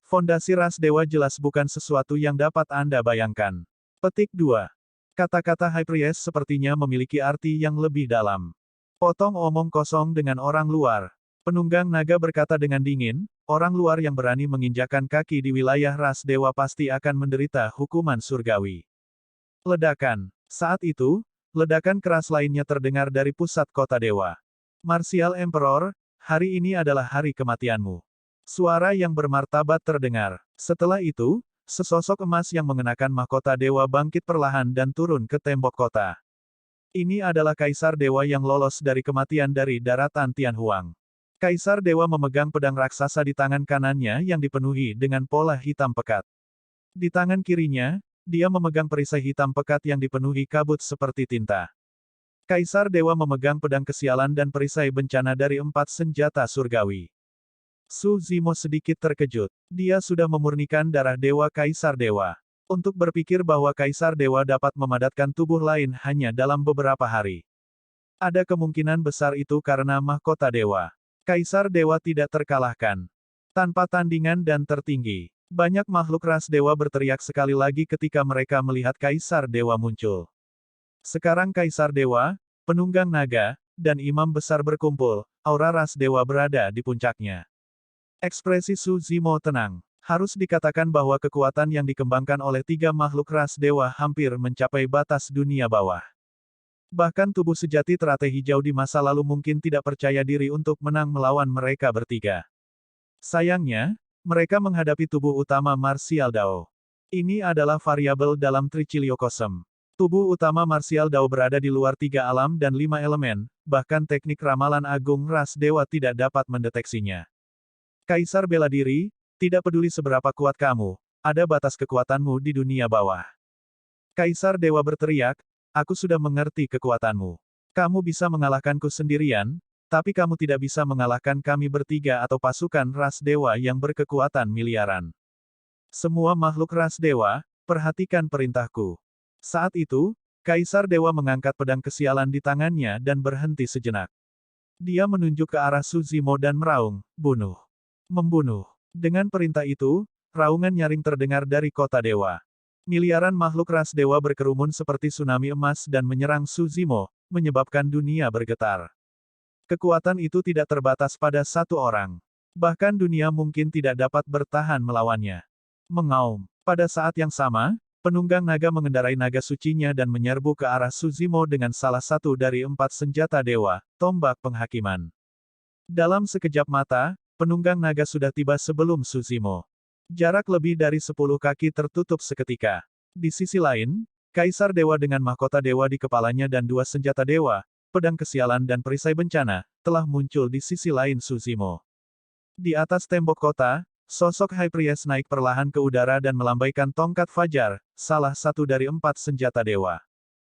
Fondasi ras dewa jelas bukan sesuatu yang dapat Anda bayangkan." Petik 2. Kata-kata High Priest sepertinya memiliki arti yang lebih dalam. Potong omong kosong dengan orang luar. Penunggang naga berkata dengan dingin, orang luar yang berani menginjakan kaki di wilayah ras dewa pasti akan menderita hukuman surgawi. Ledakan. Saat itu, ledakan keras lainnya terdengar dari pusat kota dewa. Martial Emperor, hari ini adalah hari kematianmu. Suara yang bermartabat terdengar. Setelah itu, sesosok emas yang mengenakan mahkota dewa bangkit perlahan dan turun ke tembok kota. Ini adalah Kaisar Dewa yang lolos dari kematian dari daratan Tianhuang. Kaisar Dewa memegang pedang raksasa di tangan kanannya yang dipenuhi dengan pola hitam pekat. Di tangan kirinya, dia memegang perisai hitam pekat yang dipenuhi kabut seperti tinta. Kaisar Dewa memegang pedang kesialan dan perisai bencana dari 4 senjata surgawi. Su Zimo sedikit terkejut. Dia sudah memurnikan darah Dewa Kaisar Dewa. Untuk berpikir bahwa Kaisar Dewa dapat memadatkan tubuh lain hanya dalam beberapa hari. Ada kemungkinan besar itu karena mahkota Dewa. Kaisar Dewa tidak terkalahkan. Tanpa tandingan dan tertinggi. Banyak makhluk ras Dewa berteriak sekali lagi ketika mereka melihat Kaisar Dewa muncul. Sekarang Kaisar Dewa, penunggang naga, dan imam besar berkumpul, aura ras Dewa berada di puncaknya. Ekspresi Su Zimo tenang. Harus dikatakan bahwa kekuatan yang dikembangkan oleh 3 makhluk ras Dewa hampir mencapai batas dunia bawah. Bahkan tubuh sejati teratai hijau di masa lalu mungkin tidak percaya diri untuk menang melawan mereka bertiga. Sayangnya, mereka menghadapi tubuh utama Martial Dao. Ini adalah variabel dalam Trichiliocosm. Tubuh utama Martial Dao berada di luar 3 alam dan 5 elemen, bahkan teknik ramalan agung ras Dewa tidak dapat mendeteksinya. Kaisar bela diri, tidak peduli seberapa kuat kamu, ada batas kekuatanmu di dunia bawah. Kaisar Dewa berteriak, aku sudah mengerti kekuatanmu. Kamu bisa mengalahkanku sendirian, tapi kamu tidak bisa mengalahkan kami bertiga atau pasukan ras dewa yang berkekuatan miliaran. Semua makhluk ras dewa, perhatikan perintahku. Saat itu, Kaisar Dewa mengangkat pedang kesialan di tangannya dan berhenti sejenak. Dia menunjuk ke arah Su Zimo dan meraung, bunuh. Membunuh. Dengan perintah itu, raungan nyaring terdengar dari kota dewa. Miliaran makhluk ras dewa berkerumun seperti tsunami emas dan menyerang Su Zimo, menyebabkan dunia bergetar. Kekuatan itu tidak terbatas pada satu orang. Bahkan dunia mungkin tidak dapat bertahan melawannya. Mengaum. Pada saat yang sama, penunggang naga mengendarai naga sucinya dan menyerbu ke arah Su Zimo dengan salah satu dari 4 senjata dewa, tombak penghakiman. Dalam sekejap mata, penunggang naga sudah tiba sebelum Su Zimo. Jarak lebih dari 10 kaki tertutup seketika. Di sisi lain, Kaisar Dewa dengan mahkota dewa di kepalanya dan 2 senjata dewa, pedang kesialan dan perisai bencana, telah muncul di sisi lain Su Zimo. Di atas tembok kota, sosok High Priest naik perlahan ke udara dan melambaikan tongkat fajar, salah satu dari 4 senjata dewa.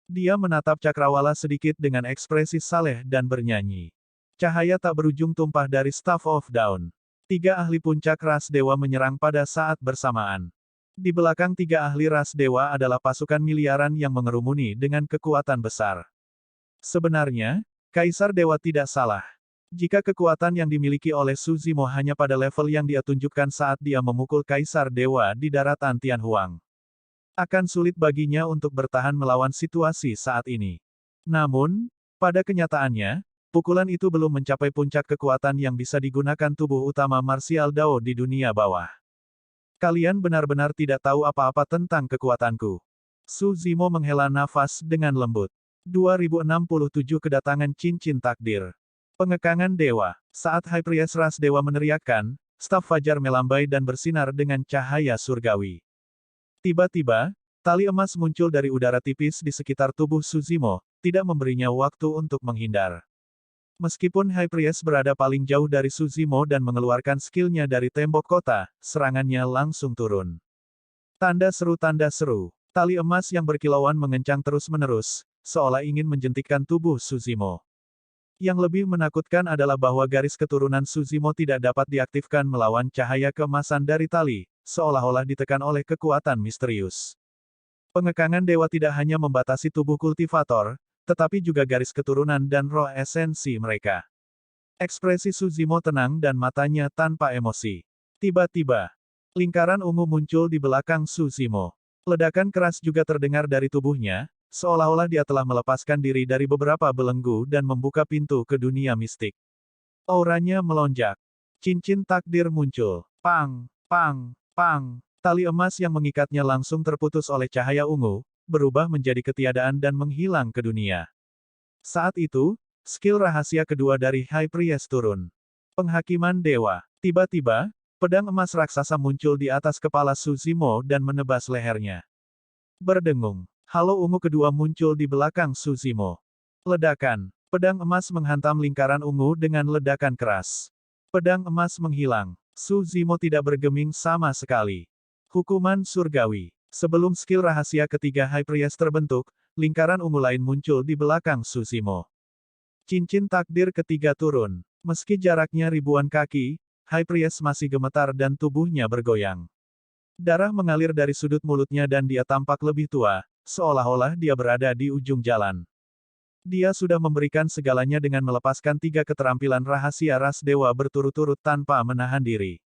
Dia menatap cakrawala sedikit dengan ekspresi saleh dan bernyanyi. Cahaya tak berujung tumpah dari Staff of Dawn. 3 ahli puncak ras dewa menyerang pada saat bersamaan. Di belakang 3 ahli ras dewa adalah pasukan miliaran yang mengerumuni dengan kekuatan besar. Sebenarnya, Kaisar Dewa tidak salah. Jika kekuatan yang dimiliki oleh Su Zimo hanya pada level yang dia tunjukkan saat dia memukul Kaisar Dewa di daratan Tianhuang, akan sulit baginya untuk bertahan melawan situasi saat ini. Namun, pada kenyataannya, pukulan itu belum mencapai puncak kekuatan yang bisa digunakan tubuh utama Martial Dao di dunia bawah. Kalian benar-benar tidak tahu apa-apa tentang kekuatanku. Su Zimo menghela nafas dengan lembut. 2067 Kedatangan Cincin Takdir. Pengekangan Dewa. Saat High Priest ras Dewa meneriakkan, staf fajar melambai dan bersinar dengan cahaya surgawi. Tiba-tiba, tali emas muncul dari udara tipis di sekitar tubuh Su Zimo, tidak memberinya waktu untuk menghindar. Meskipun High Priest berada paling jauh dari Su Zimo dan mengeluarkan skillnya dari tembok kota, serangannya langsung turun. Tanda seru. Tali emas yang berkilauan mengencang terus-menerus, seolah ingin menjentikkan tubuh Su Zimo. Yang lebih menakutkan adalah bahwa garis keturunan Su Zimo tidak dapat diaktifkan melawan cahaya keemasan dari tali, seolah-olah ditekan oleh kekuatan misterius. Pengekangan dewa tidak hanya membatasi tubuh kultivator, tetapi juga garis keturunan dan roh esensi mereka. Ekspresi Su Zimo tenang dan matanya tanpa emosi. Tiba-tiba, lingkaran ungu muncul di belakang Su Zimo. Ledakan keras juga terdengar dari tubuhnya, seolah-olah dia telah melepaskan diri dari beberapa belenggu dan membuka pintu ke dunia mistik. Auranya melonjak. Cincin takdir muncul. Pang, pang, pang. Tali emas yang mengikatnya langsung terputus oleh cahaya ungu, berubah menjadi ketiadaan dan menghilang ke dunia. Saat itu, skill rahasia kedua dari High Priest turun. Penghakiman Dewa. Tiba-tiba, pedang emas raksasa muncul di atas kepala Suzimo dan menebas lehernya. Berdengung. Halo ungu kedua muncul di belakang Suzimo. Ledakan. Pedang emas menghantam lingkaran ungu dengan ledakan keras. Pedang emas menghilang. Suzimo tidak bergeming sama sekali. Hukuman surgawi. Sebelum skill rahasia ketiga High Priest terbentuk, lingkaran ungu lain muncul di belakang Suzimo. Cincin takdir ketiga turun. Meski jaraknya ribuan kaki, High Priest masih gemetar dan tubuhnya bergoyang. Darah mengalir dari sudut mulutnya dan dia tampak lebih tua, seolah-olah dia berada di ujung jalan. Dia sudah memberikan segalanya dengan melepaskan 3 keterampilan rahasia ras dewa berturut-turut tanpa menahan diri.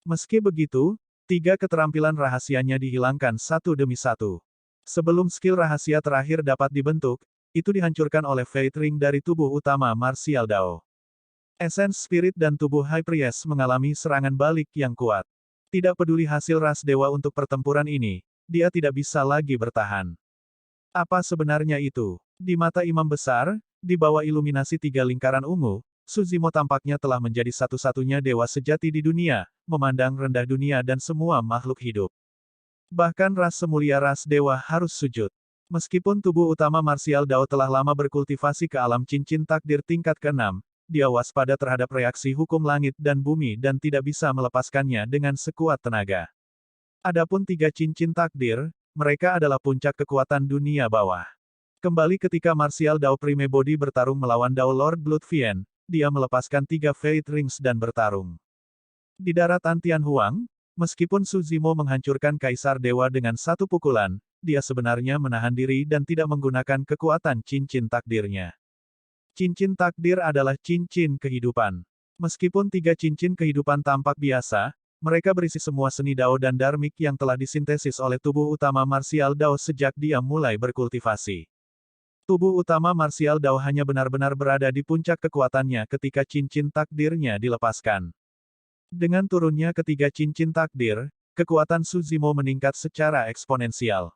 Meski begitu, 3 keterampilan rahasianya dihilangkan satu demi satu. Sebelum skill rahasia terakhir dapat dibentuk, itu dihancurkan oleh Fate Ring dari tubuh utama Martial Dao. Essence Spirit dan tubuh High Priest mengalami serangan balik yang kuat. Tidak peduli hasil ras dewa untuk pertempuran ini, dia tidak bisa lagi bertahan. Apa sebenarnya itu? Di mata imam besar, di bawah iluminasi 3 lingkaran ungu, Suzimo tampaknya telah menjadi satu-satunya dewa sejati di dunia, memandang rendah dunia dan semua makhluk hidup. Bahkan ras semulia ras dewa harus sujud. Meskipun tubuh utama Martial Dao telah lama berkultivasi ke alam cincin takdir tingkat ke-6, dia waspada terhadap reaksi hukum langit dan bumi dan tidak bisa melepaskannya dengan sekuat tenaga. Adapun 3 cincin takdir, mereka adalah puncak kekuatan dunia bawah. Kembali ketika Martial Dao Prime Body bertarung melawan Dao Lord Bloodfiend, dia melepaskan 3 Fate Rings dan bertarung. Di daratan Tianhuang, meskipun Suzimo menghancurkan Kaisar Dewa dengan satu pukulan, dia sebenarnya menahan diri dan tidak menggunakan kekuatan cincin takdirnya. Cincin takdir adalah cincin kehidupan. Meskipun 3 cincin kehidupan tampak biasa, mereka berisi semua seni Dao dan Dharmik yang telah disintesis oleh tubuh utama Martial Dao sejak dia mulai berkultivasi. Tubuh utama Martial Dao hanya benar-benar berada di puncak kekuatannya ketika cincin takdirnya dilepaskan. Dengan turunnya ketiga cincin takdir, kekuatan Suzimo meningkat secara eksponensial.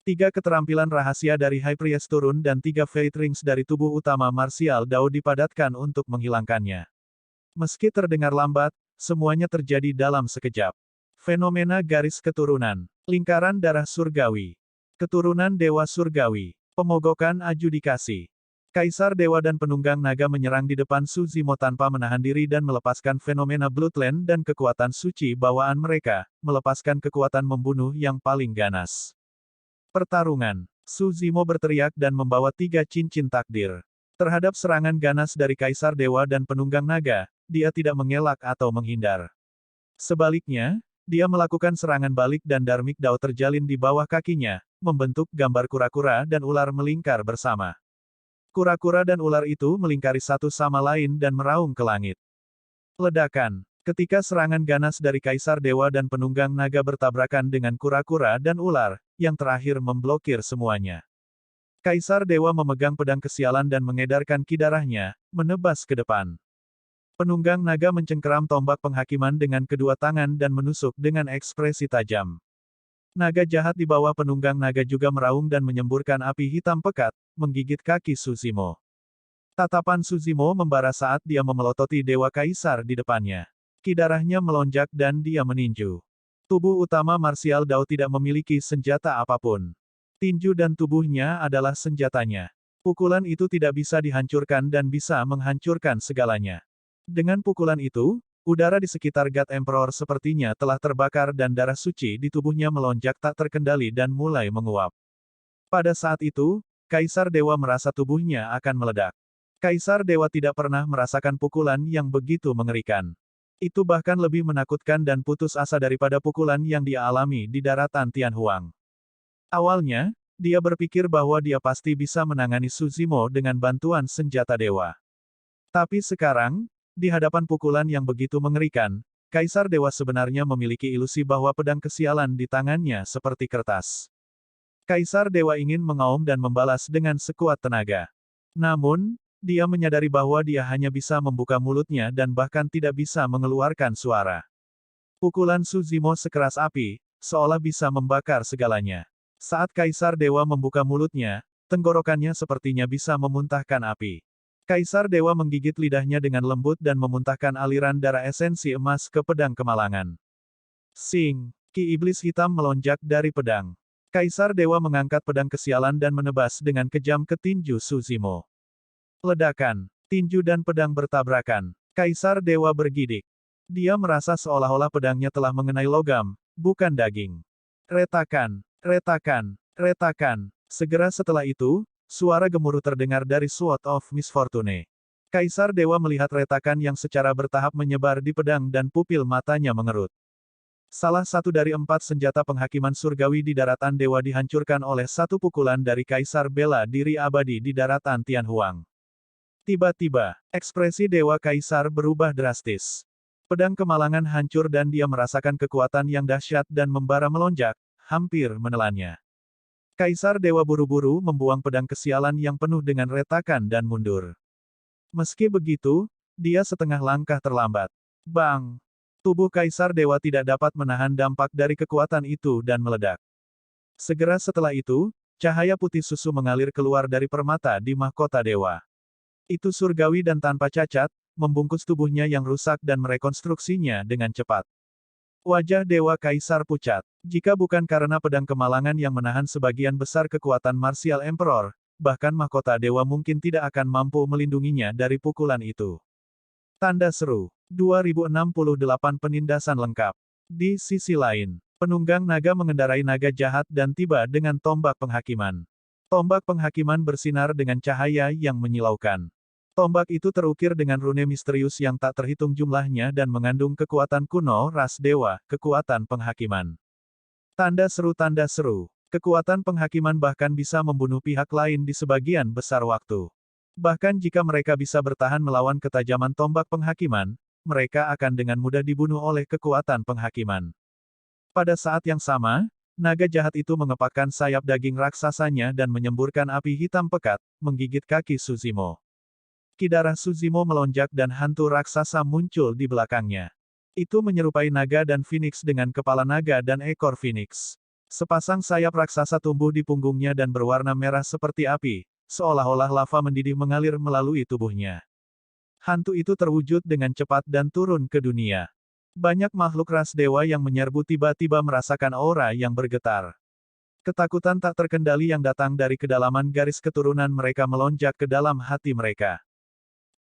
3 keterampilan rahasia dari High Priest turun dan 3 Fate Rings dari tubuh utama Martial Dao dipadatkan untuk menghilangkannya. Meski terdengar lambat, semuanya terjadi dalam sekejap. Fenomena garis keturunan. Lingkaran darah surgawi. Keturunan dewa surgawi. Pemogokan adjudikasi. Kaisar Dewa dan Penunggang Naga menyerang di depan Suzimo tanpa menahan diri dan melepaskan fenomena Bloodland dan kekuatan suci bawaan mereka, melepaskan kekuatan membunuh yang paling ganas. Pertarungan. Suzimo berteriak dan membawa 3 cincin takdir. Terhadap serangan ganas dari Kaisar Dewa dan Penunggang Naga, dia tidak mengelak atau menghindar. Sebaliknya, dia melakukan serangan balik dan Dharmik Dao terjalin di bawah kakinya, membentuk gambar kura-kura dan ular melingkar bersama. Kura-kura dan ular itu melingkari satu sama lain dan meraung ke langit. Ledakan. Ketika serangan ganas dari Kaisar Dewa dan Penunggang Naga bertabrakan dengan kura-kura dan ular, yang terakhir memblokir semuanya. Kaisar Dewa memegang pedang kesialan dan mengedarkan kidarahnya, menebas ke depan. Penunggang Naga mencengkeram tombak penghakiman dengan kedua tangan dan menusuk dengan ekspresi tajam. Naga jahat di bawah Penunggang Naga juga meraung dan menyemburkan api hitam pekat, menggigit kaki Suzimo. Tatapan Suzimo membara saat dia memelototi Dewa Kaisar di depannya. Kidarahnya melonjak dan dia meninju. Tubuh utama Martial Dao tidak memiliki senjata apapun. Tinju dan tubuhnya adalah senjatanya. Pukulan itu tidak bisa dihancurkan dan bisa menghancurkan segalanya. Dengan pukulan itu, udara di sekitar God Emperor sepertinya telah terbakar dan darah suci di tubuhnya melonjak tak terkendali dan mulai menguap. Pada saat itu, Kaisar Dewa merasa tubuhnya akan meledak. Kaisar Dewa tidak pernah merasakan pukulan yang begitu mengerikan. Itu bahkan lebih menakutkan dan putus asa daripada pukulan yang dia alami di daratan Tianhuang. Awalnya, dia berpikir bahwa dia pasti bisa menangani Suzimo dengan bantuan senjata dewa. Tapi sekarang, di hadapan pukulan yang begitu mengerikan, Kaisar Dewa sebenarnya memiliki ilusi bahwa pedang kesialan di tangannya seperti kertas. Kaisar Dewa ingin mengaum dan membalas dengan sekuat tenaga. Namun, dia menyadari bahwa dia hanya bisa membuka mulutnya dan bahkan tidak bisa mengeluarkan suara. Pukulan Suzimo sekeras api, seolah bisa membakar segalanya. Saat Kaisar Dewa membuka mulutnya, tenggorokannya sepertinya bisa memuntahkan api. Kaisar Dewa menggigit lidahnya dengan lembut dan memuntahkan aliran darah esensi emas ke pedang kemalangan. Sing! Ki iblis hitam melonjak dari pedang. Kaisar Dewa mengangkat pedang kesialan dan menebas dengan kejam ke tinju Suzimo. Ledakan, tinju dan pedang bertabrakan. Kaisar Dewa bergidik. Dia merasa seolah-olah pedangnya telah mengenai logam, bukan daging. Retakan, retakan, retakan. Segera setelah itu, suara gemuruh terdengar dari Sword of Misfortune. Kaisar Dewa melihat retakan yang secara bertahap menyebar di pedang dan pupil matanya mengerut. Salah satu dari 4 senjata penghakiman surgawi di daratan dewa dihancurkan oleh satu pukulan dari Kaisar Bela Diri Abadi di daratan Tianhuang. Tiba-tiba, ekspresi Dewa Kaisar berubah drastis. Pedang kemalangan hancur dan dia merasakan kekuatan yang dahsyat dan membara melonjak, hampir menelannya. Kaisar Dewa buru-buru membuang pedang kesialan yang penuh dengan retakan dan mundur. Meski begitu, dia setengah langkah terlambat. Bang! Tubuh Kaisar Dewa tidak dapat menahan dampak dari kekuatan itu dan meledak. Segera setelah itu, cahaya putih susu mengalir keluar dari permata di mahkota dewa. Itu surgawi dan tanpa cacat, membungkus tubuhnya yang rusak dan merekonstruksinya dengan cepat. Wajah Dewa Kaisar pucat. Jika bukan karena pedang kemalangan yang menahan sebagian besar kekuatan Martial Emperor, bahkan mahkota dewa mungkin tidak akan mampu melindunginya dari pukulan itu. Tanda seru. 2068 penindasan lengkap. Di sisi lain, penunggang naga mengendarai naga jahat dan tiba dengan tombak penghakiman. Tombak penghakiman bersinar dengan cahaya yang menyilaukan. Tombak itu terukir dengan rune misterius yang tak terhitung jumlahnya dan mengandung kekuatan kuno ras dewa, kekuatan penghakiman. Tanda seru, tanda seru. Kekuatan penghakiman bahkan bisa membunuh pihak lain di sebagian besar waktu. Bahkan jika mereka bisa bertahan melawan ketajaman tombak penghakiman, mereka akan dengan mudah dibunuh oleh kekuatan penghakiman. Pada saat yang sama, naga jahat itu mengepakkan sayap daging raksasanya dan menyemburkan api hitam pekat, menggigit kaki Suzimo. Ki darah Suzimo melonjak dan hantu raksasa muncul di belakangnya. Itu menyerupai naga dan Phoenix dengan kepala naga dan ekor Phoenix. Sepasang sayap raksasa tumbuh di punggungnya dan berwarna merah seperti api, seolah-olah lava mendidih mengalir melalui tubuhnya. Hantu itu terwujud dengan cepat dan turun ke dunia. Banyak makhluk ras dewa yang menyerbu tiba-tiba merasakan aura yang bergetar. Ketakutan tak terkendali yang datang dari kedalaman garis keturunan mereka melonjak ke dalam hati mereka.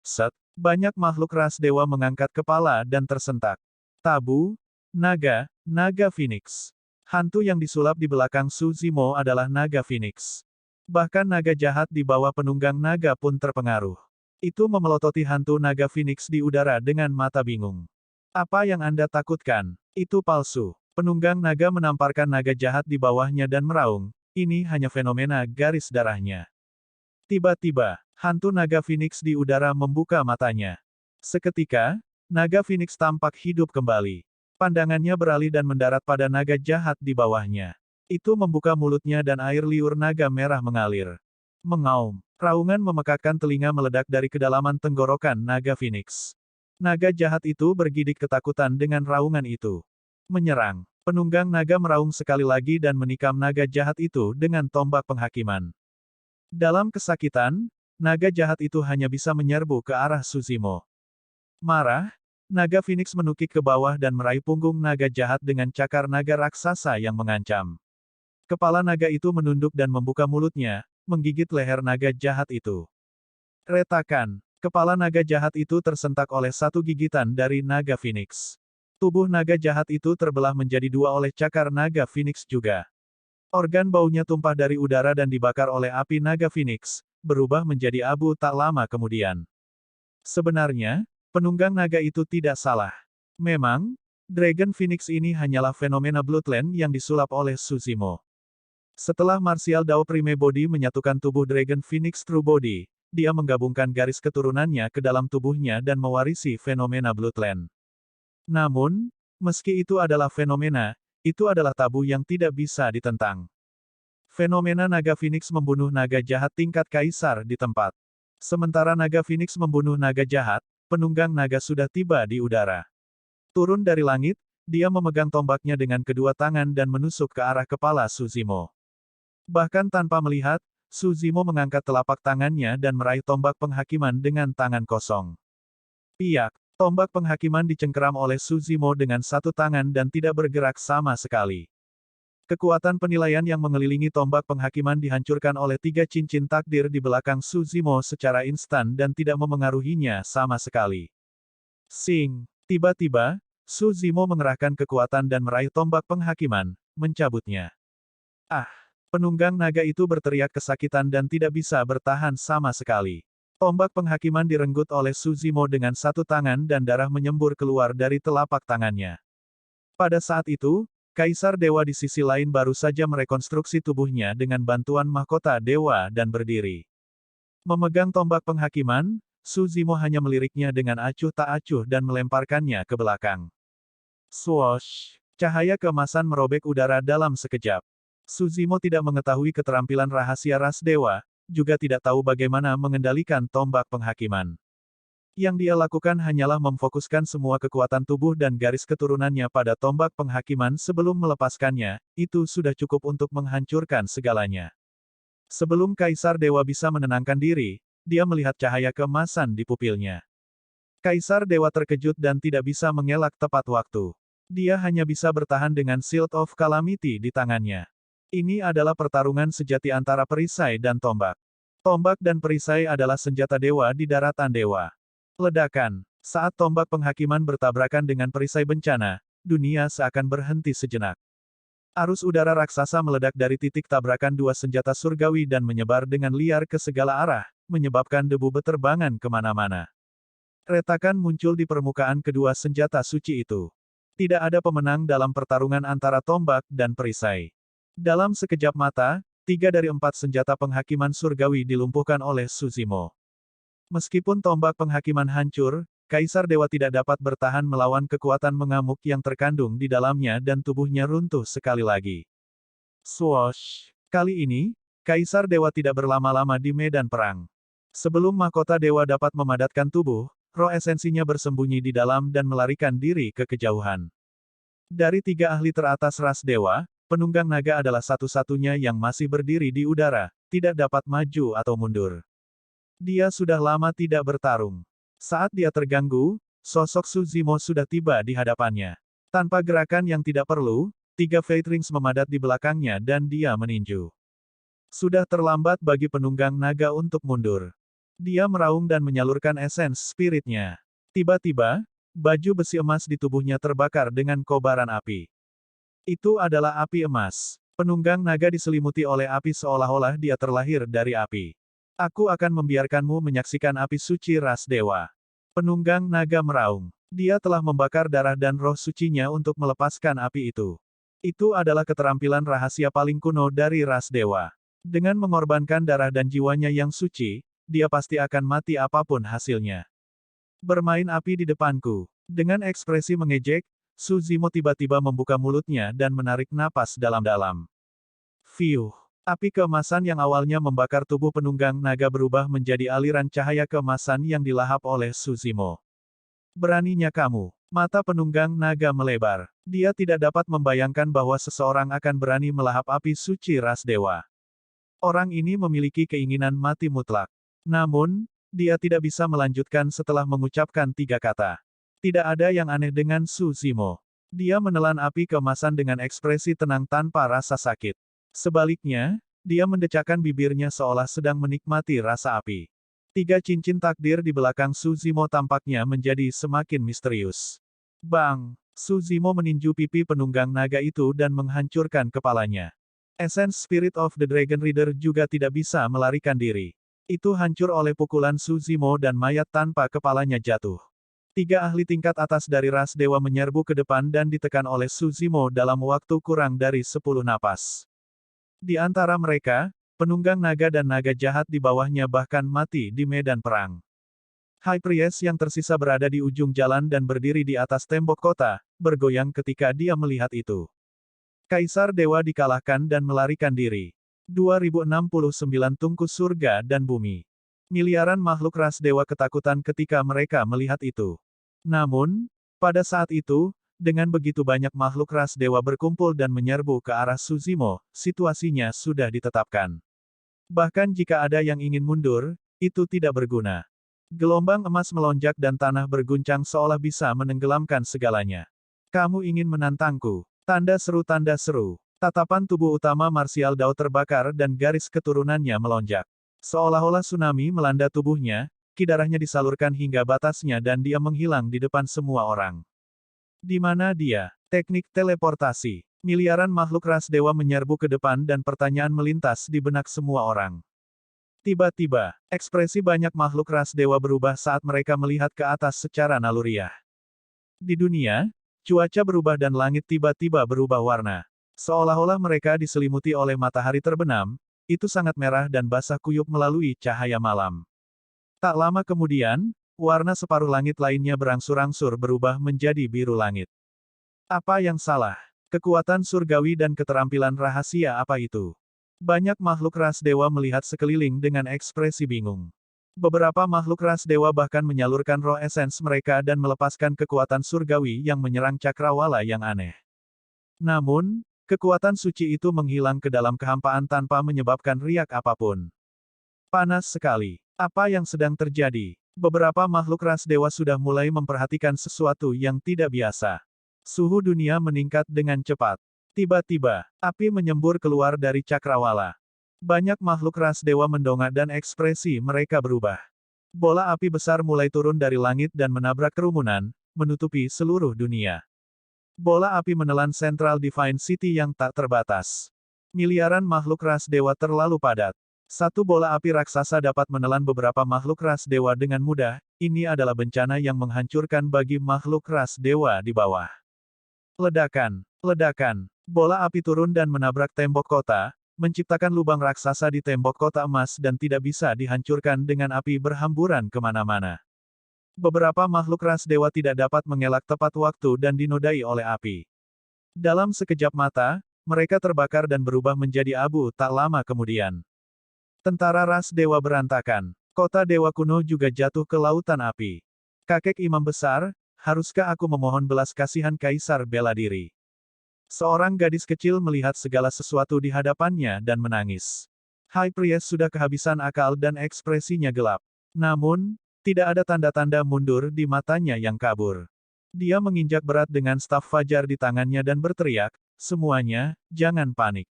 Set, banyak makhluk ras dewa mengangkat kepala dan tersentak. Tabu, naga, naga Phoenix. Hantu yang disulap di belakang Suzimo adalah naga Phoenix. Bahkan naga jahat di bawah penunggang naga pun terpengaruh. Itu memelototi hantu naga Phoenix di udara dengan mata bingung. Apa yang Anda takutkan? Itu palsu. Penunggang naga menamparkan naga jahat di bawahnya dan meraung, ini hanya fenomena garis darahnya. Tiba-tiba, hantu naga Phoenix di udara membuka matanya. Seketika, naga Phoenix tampak hidup kembali. Pandangannya beralih dan mendarat pada naga jahat di bawahnya. Itu membuka mulutnya dan air liur naga merah mengalir. Mengaum. Raungan memekakkan telinga meledak dari kedalaman tenggorokan naga Phoenix. Naga jahat itu bergidik ketakutan dengan raungan itu. Menyerang. Penunggang naga meraung sekali lagi dan menikam naga jahat itu dengan tombak penghakiman. Dalam kesakitan, naga jahat itu hanya bisa menyerbu ke arah Suzimo. Marah, naga Phoenix menukik ke bawah dan meraih punggung naga jahat dengan cakar naga raksasa yang mengancam. Kepala naga itu menunduk dan membuka mulutnya, menggigit leher naga jahat itu. Retakan. Kepala naga jahat itu tersentak oleh satu gigitan dari naga Phoenix. Tubuh naga jahat itu terbelah menjadi dua oleh cakar naga Phoenix juga. Organ baunya tumpah dari udara dan dibakar oleh api naga Phoenix, berubah menjadi abu tak lama kemudian. Sebenarnya, penunggang naga itu tidak salah. Memang, Dragon Phoenix ini hanyalah fenomena Bloodline yang disulap oleh Suzimo. Setelah Martial Dao Prime Body menyatukan tubuh Dragon Phoenix True Body, dia menggabungkan garis keturunannya ke dalam tubuhnya dan mewarisi fenomena Bloodline. Namun, meski itu adalah fenomena, itu adalah tabu yang tidak bisa ditentang. Fenomena naga Phoenix membunuh naga jahat tingkat kaisar di tempat. Sementara naga Phoenix membunuh naga jahat, penunggang naga sudah tiba di udara. Turun dari langit, dia memegang tombaknya dengan kedua tangan dan menusuk ke arah kepala Suzimo. Bahkan tanpa melihat, Suzimo mengangkat telapak tangannya dan meraih tombak penghakiman dengan tangan kosong. Piak, tombak penghakiman dicengkeram oleh Suzimo dengan satu tangan dan tidak bergerak sama sekali. Kekuatan penilaian yang mengelilingi tombak penghakiman dihancurkan oleh 3 cincin takdir di belakang Suzimo secara instan dan tidak memengaruhinya sama sekali. Sing! Tiba-tiba, Suzimo mengerahkan kekuatan dan meraih tombak penghakiman, mencabutnya. Ah! Penunggang naga itu berteriak kesakitan dan tidak bisa bertahan sama sekali. Tombak penghakiman direnggut oleh Suzimo dengan satu tangan dan darah menyembur keluar dari telapak tangannya. Pada saat itu, Kaisar Dewa di sisi lain baru saja merekonstruksi tubuhnya dengan bantuan mahkota dewa dan berdiri. Memegang tombak penghakiman, Suzimo hanya meliriknya dengan acuh tak acuh dan melemparkannya ke belakang. Swoosh! Cahaya keemasan merobek udara dalam sekejap. Suzimo tidak mengetahui keterampilan rahasia ras dewa, juga tidak tahu bagaimana mengendalikan tombak penghakiman. Yang dia lakukan hanyalah memfokuskan semua kekuatan tubuh dan garis keturunannya pada tombak penghakiman sebelum melepaskannya, itu sudah cukup untuk menghancurkan segalanya. Sebelum Kaisar Dewa bisa menenangkan diri, dia melihat cahaya keemasan di pupilnya. Kaisar Dewa terkejut dan tidak bisa mengelak tepat waktu. Dia hanya bisa bertahan dengan Shield of Calamity di tangannya. Ini adalah pertarungan sejati antara perisai dan tombak. Tombak dan perisai adalah senjata dewa di daratan dewa. Ledakan. Saat tombak penghakiman bertabrakan dengan perisai bencana, dunia seakan berhenti sejenak. Arus udara raksasa meledak dari titik tabrakan dua senjata surgawi dan menyebar dengan liar ke segala arah, menyebabkan debu beterbangan kemana-mana. Retakan muncul di permukaan kedua senjata suci itu. Tidak ada pemenang dalam pertarungan antara tombak dan perisai. Dalam sekejap mata, 3 dari 4 senjata penghakiman surgawi dilumpuhkan oleh Suzimo. Meskipun tombak penghakiman hancur, Kaisar Dewa tidak dapat bertahan melawan kekuatan mengamuk yang terkandung di dalamnya dan tubuhnya runtuh sekali lagi. Swoosh! Kali ini, Kaisar Dewa tidak berlama-lama di medan perang. Sebelum mahkota dewa dapat memadatkan tubuh, roh esensinya bersembunyi di dalam dan melarikan diri ke kejauhan. Dari 3 ahli teratas ras dewa, penunggang naga adalah satu-satunya yang masih berdiri di udara, tidak dapat maju atau mundur. Dia sudah lama tidak bertarung. Saat dia terganggu, sosok Suzimo sudah tiba di hadapannya. Tanpa gerakan yang tidak perlu, 3 Fate Rings memadat di belakangnya dan dia meninju. Sudah terlambat bagi penunggang naga untuk mundur. Dia meraung dan menyalurkan esens spiritnya. Tiba-tiba, baju besi emas di tubuhnya terbakar dengan kobaran api. Itu adalah api emas. Penunggang naga diselimuti oleh api seolah-olah dia terlahir dari api. Aku akan membiarkanmu menyaksikan api suci ras dewa. Penunggang naga meraung. Dia telah membakar darah dan roh sucinya untuk melepaskan api itu. Itu adalah keterampilan rahasia paling kuno dari ras dewa. Dengan mengorbankan darah dan jiwanya yang suci, dia pasti akan mati apapun hasilnya. Bermain api di depanku. Dengan ekspresi mengejek, Suzimo tiba-tiba membuka mulutnya dan menarik napas dalam-dalam. Fiuh! Api keemasan yang awalnya membakar tubuh penunggang naga berubah menjadi aliran cahaya keemasan yang dilahap oleh Suzimo. Beraninya kamu. Mata penunggang naga melebar. Dia tidak dapat membayangkan bahwa seseorang akan berani melahap api suci ras dewa. Orang ini memiliki keinginan mati mutlak. Namun, dia tidak bisa melanjutkan setelah mengucapkan 3 kata. Tidak ada yang aneh dengan Suzimo. Dia menelan api keemasan dengan ekspresi tenang tanpa rasa sakit. Sebaliknya, dia mendecakkan bibirnya seolah sedang menikmati rasa api. 3 cincin takdir di belakang Suzimo tampaknya menjadi semakin misterius. Bang! Suzimo meninju pipi penunggang naga itu dan menghancurkan kepalanya. Essence Spirit of the Dragon Reader juga tidak bisa melarikan diri. Itu hancur oleh pukulan Suzimo dan mayat tanpa kepalanya jatuh. 3 ahli tingkat atas dari ras dewa menyerbu ke depan dan ditekan oleh Suzimo dalam waktu kurang dari 10 napas. Di antara mereka, penunggang naga dan naga jahat di bawahnya bahkan mati di medan perang. High Priest yang tersisa berada di ujung jalan dan berdiri di atas tembok kota, bergoyang ketika dia melihat itu. Kaisar Dewa dikalahkan dan melarikan diri. 2069 Tungku surga dan bumi. Miliaran makhluk ras dewa ketakutan ketika mereka melihat itu. Namun, pada saat itu, dengan begitu banyak makhluk ras dewa berkumpul dan menyerbu ke arah Suzimo, situasinya sudah ditetapkan. Bahkan jika ada yang ingin mundur, itu tidak berguna. Gelombang emas melonjak dan tanah berguncang seolah bisa menenggelamkan segalanya. Kamu ingin menantangku? Tanda seru, tanda seru. Tatapan tubuh utama Martial Dao terbakar dan garis keturunannya melonjak. Seolah-olah tsunami melanda tubuhnya, ki darahnya disalurkan hingga batasnya dan dia menghilang di depan semua orang. Di mana dia? Teknik teleportasi. Miliaran makhluk ras dewa menyerbu ke depan dan pertanyaan melintas di benak semua orang. Tiba-tiba, ekspresi banyak makhluk ras dewa berubah saat mereka melihat ke atas secara naluriah. Di dunia, cuaca berubah dan langit tiba-tiba berubah warna. Seolah-olah mereka diselimuti oleh matahari terbenam, itu sangat merah dan basah kuyup melalui cahaya malam. Tak lama kemudian, warna separuh langit lainnya berangsur-angsur berubah menjadi biru langit. Apa yang salah? Kekuatan surgawi dan keterampilan rahasia apa itu? Banyak makhluk ras dewa melihat sekeliling dengan ekspresi bingung. Beberapa makhluk ras dewa bahkan menyalurkan roh esens mereka dan melepaskan kekuatan surgawi yang menyerang cakrawala yang aneh. Namun, kekuatan suci itu menghilang ke dalam kehampaan tanpa menyebabkan riak apapun. Panas sekali. Apa yang sedang terjadi? Beberapa makhluk ras dewa sudah mulai memperhatikan sesuatu yang tidak biasa. Suhu dunia meningkat dengan cepat. Tiba-tiba, api menyembur keluar dari cakrawala. Banyak makhluk ras dewa mendongak dan ekspresi mereka berubah. Bola api besar mulai turun dari langit dan menabrak kerumunan, menutupi seluruh dunia. Bola api menelan Central Divine City yang tak terbatas. Miliaran makhluk ras dewa terlalu padat. Satu bola api raksasa dapat menelan beberapa makhluk ras dewa dengan mudah, ini adalah bencana yang menghancurkan bagi makhluk ras dewa di bawah. Ledakan, ledakan, bola api turun dan menabrak tembok kota, menciptakan lubang raksasa di tembok kota emas dan tidak bisa dihancurkan dengan api berhamburan kemana-mana. Beberapa makhluk ras dewa tidak dapat mengelak tepat waktu dan dinodai oleh api. Dalam sekejap mata, mereka terbakar dan berubah menjadi abu tak lama kemudian. Tentara ras dewa berantakan. Kota dewa kuno juga jatuh ke lautan api. Kakek imam besar, haruskah aku memohon belas kasihan Kaisar bela diri? Seorang gadis kecil melihat segala sesuatu di hadapannya dan menangis. High Priest sudah kehabisan akal dan ekspresinya gelap. Namun, tidak ada tanda-tanda mundur di matanya yang kabur. Dia menginjak berat dengan staf fajar di tangannya dan berteriak, semuanya, jangan panik.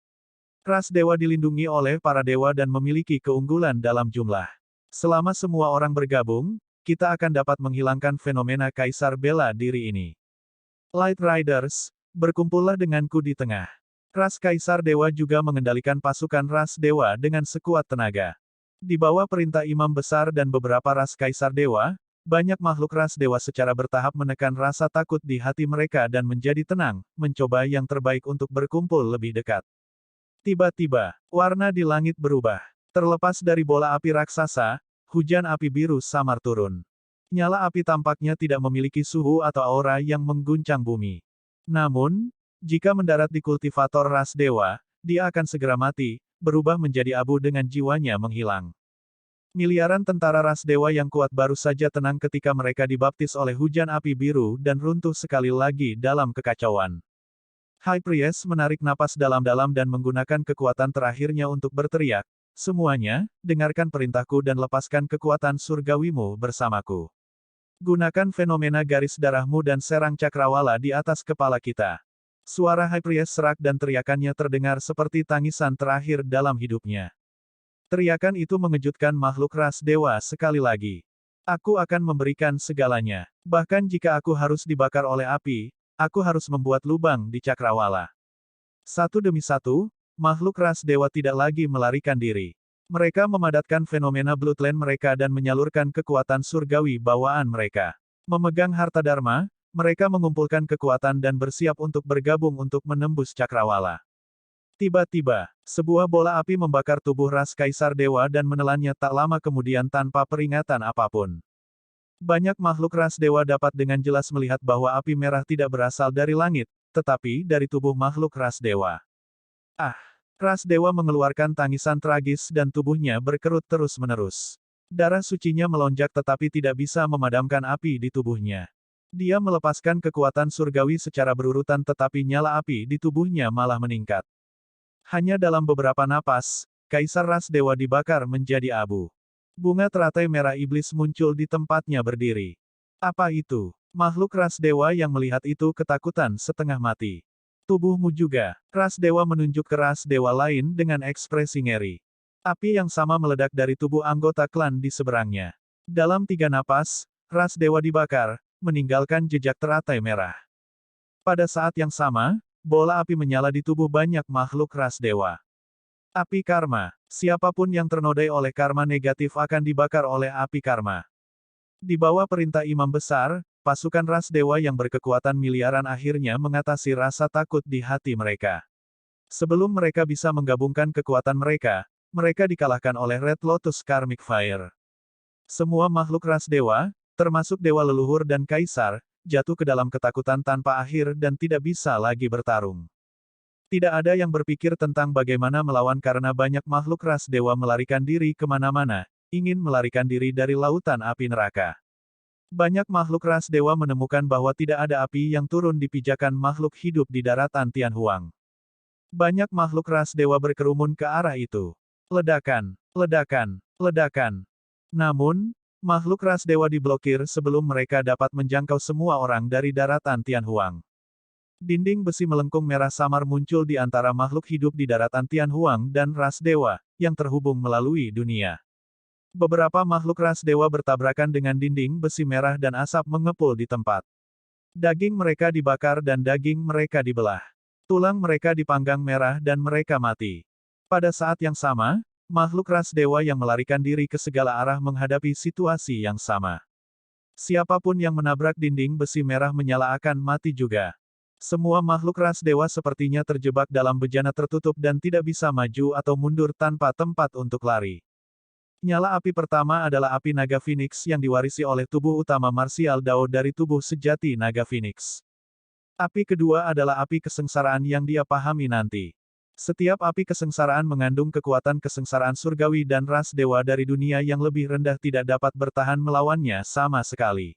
Ras dewa dilindungi oleh para dewa dan memiliki keunggulan dalam jumlah. Selama semua orang bergabung, kita akan dapat menghilangkan fenomena Kaisar bela diri ini. Light Riders, berkumpullah denganku di tengah. Ras Kaisar Dewa juga mengendalikan pasukan ras dewa dengan sekuat tenaga. Di bawah perintah imam besar dan beberapa ras Kaisar Dewa, banyak makhluk ras dewa secara bertahap menekan rasa takut di hati mereka dan menjadi tenang, mencoba yang terbaik untuk berkumpul lebih dekat. Tiba-tiba, warna di langit berubah. Terlepas dari bola api raksasa, hujan api biru samar turun. Nyala api tampaknya tidak memiliki suhu atau aura yang mengguncang bumi. Namun, jika mendarat di kultivator ras dewa, dia akan segera mati, berubah menjadi abu dengan jiwanya menghilang. Miliaran tentara ras dewa yang kuat baru saja tenang ketika mereka dibaptis oleh hujan api biru dan runtuh sekali lagi dalam kekacauan. High Priest menarik napas dalam-dalam dan menggunakan kekuatan terakhirnya untuk berteriak, semuanya, dengarkan perintahku dan lepaskan kekuatan surgawimu bersamaku. Gunakan fenomena garis darahmu dan serang cakrawala di atas kepala kita. Suara High Priest serak dan teriakannya terdengar seperti tangisan terakhir dalam hidupnya. Teriakan itu mengejutkan makhluk ras dewa sekali lagi. Aku akan memberikan segalanya. Bahkan jika aku harus dibakar oleh api, aku harus membuat lubang di cakrawala. Satu demi satu, makhluk ras dewa tidak lagi melarikan diri. Mereka memadatkan fenomena bloodline mereka dan menyalurkan kekuatan surgawi bawaan mereka. Memegang harta dharma, mereka mengumpulkan kekuatan dan bersiap untuk bergabung untuk menembus cakrawala. Tiba-tiba, sebuah bola api membakar tubuh ras Kaisar Dewa dan menelannya tak lama kemudian tanpa peringatan apapun. Banyak makhluk ras dewa dapat dengan jelas melihat bahwa api merah tidak berasal dari langit, tetapi dari tubuh makhluk ras dewa. Ah! Ras dewa mengeluarkan tangisan tragis dan tubuhnya berkerut terus-menerus. Darah sucinya melonjak tetapi tidak bisa memadamkan api di tubuhnya. Dia melepaskan kekuatan surgawi secara berurutan tetapi nyala api di tubuhnya malah meningkat. Hanya dalam beberapa napas, Kaisar Ras Dewa dibakar menjadi abu. Bunga teratai merah iblis muncul di tempatnya berdiri. Apa itu? Makhluk Ras Dewa yang melihat itu ketakutan setengah mati. Tubuhmu juga. Ras Dewa menunjuk ke Ras Dewa lain dengan ekspresi ngeri. Api yang sama meledak dari tubuh anggota klan di seberangnya. Dalam 3 napas, Ras Dewa dibakar, meninggalkan jejak teratai merah. Pada saat yang sama, bola api menyala di tubuh banyak makhluk Ras Dewa. Api karma. Siapapun yang ternodai oleh karma negatif akan dibakar oleh api karma. Di bawah perintah imam besar, pasukan Ras Dewa yang berkekuatan miliaran akhirnya mengatasi rasa takut di hati mereka. Sebelum mereka bisa menggabungkan kekuatan mereka, mereka dikalahkan oleh Red Lotus Karmic Fire. Semua makhluk Ras Dewa, termasuk Dewa Leluhur dan Kaisar, jatuh ke dalam ketakutan tanpa akhir dan tidak bisa lagi bertarung. Tidak ada yang berpikir tentang bagaimana melawan karena banyak makhluk Ras Dewa melarikan diri kemana-mana, ingin melarikan diri dari lautan api neraka. Banyak makhluk Ras Dewa menemukan bahwa tidak ada api yang turun di pijakan makhluk hidup di daratan Tianhuang. Banyak makhluk Ras Dewa berkerumun ke arah itu. Ledakan, ledakan, ledakan. Namun, makhluk Ras Dewa diblokir sebelum mereka dapat menjangkau semua orang dari daratan Tianhuang. Dinding besi melengkung merah samar muncul di antara makhluk hidup di daratan Tianhuang dan Ras Dewa, yang terhubung melalui dunia. Beberapa makhluk Ras Dewa bertabrakan dengan dinding besi merah dan asap mengepul di tempat. Daging mereka dibakar dan daging mereka dibelah. Tulang mereka dipanggang merah dan mereka mati. Pada saat yang sama, makhluk Ras Dewa yang melarikan diri ke segala arah menghadapi situasi yang sama. Siapapun yang menabrak dinding besi merah menyala akan mati juga. Semua makhluk Ras Dewa sepertinya terjebak dalam bejana tertutup dan tidak bisa maju atau mundur tanpa tempat untuk lari. Nyala api pertama adalah api naga Phoenix yang diwarisi oleh tubuh utama marsial Dao dari tubuh sejati naga Phoenix. Api kedua adalah api kesengsaraan yang dia pahami nanti. Setiap api kesengsaraan mengandung kekuatan kesengsaraan surgawi dan ras dewa dari dunia yang lebih rendah tidak dapat bertahan melawannya sama sekali.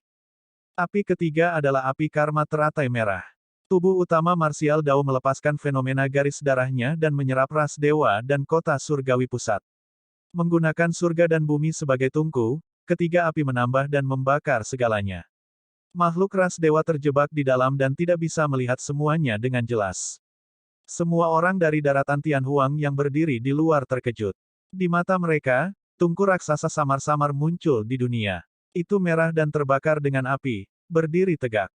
Api ketiga adalah api karma teratai merah. Tubuh utama marsial Dao melepaskan fenomena garis darahnya dan menyerap ras dewa dan kota surgawi pusat. Menggunakan surga dan bumi sebagai tungku, ketiga api menambah dan membakar segalanya. Makhluk ras dewa terjebak di dalam dan tidak bisa melihat semuanya dengan jelas. Semua orang dari daratan Tianhuang yang berdiri di luar terkejut. Di mata mereka, tungku raksasa samar-samar muncul di dunia. Itu merah dan terbakar dengan api, berdiri tegak.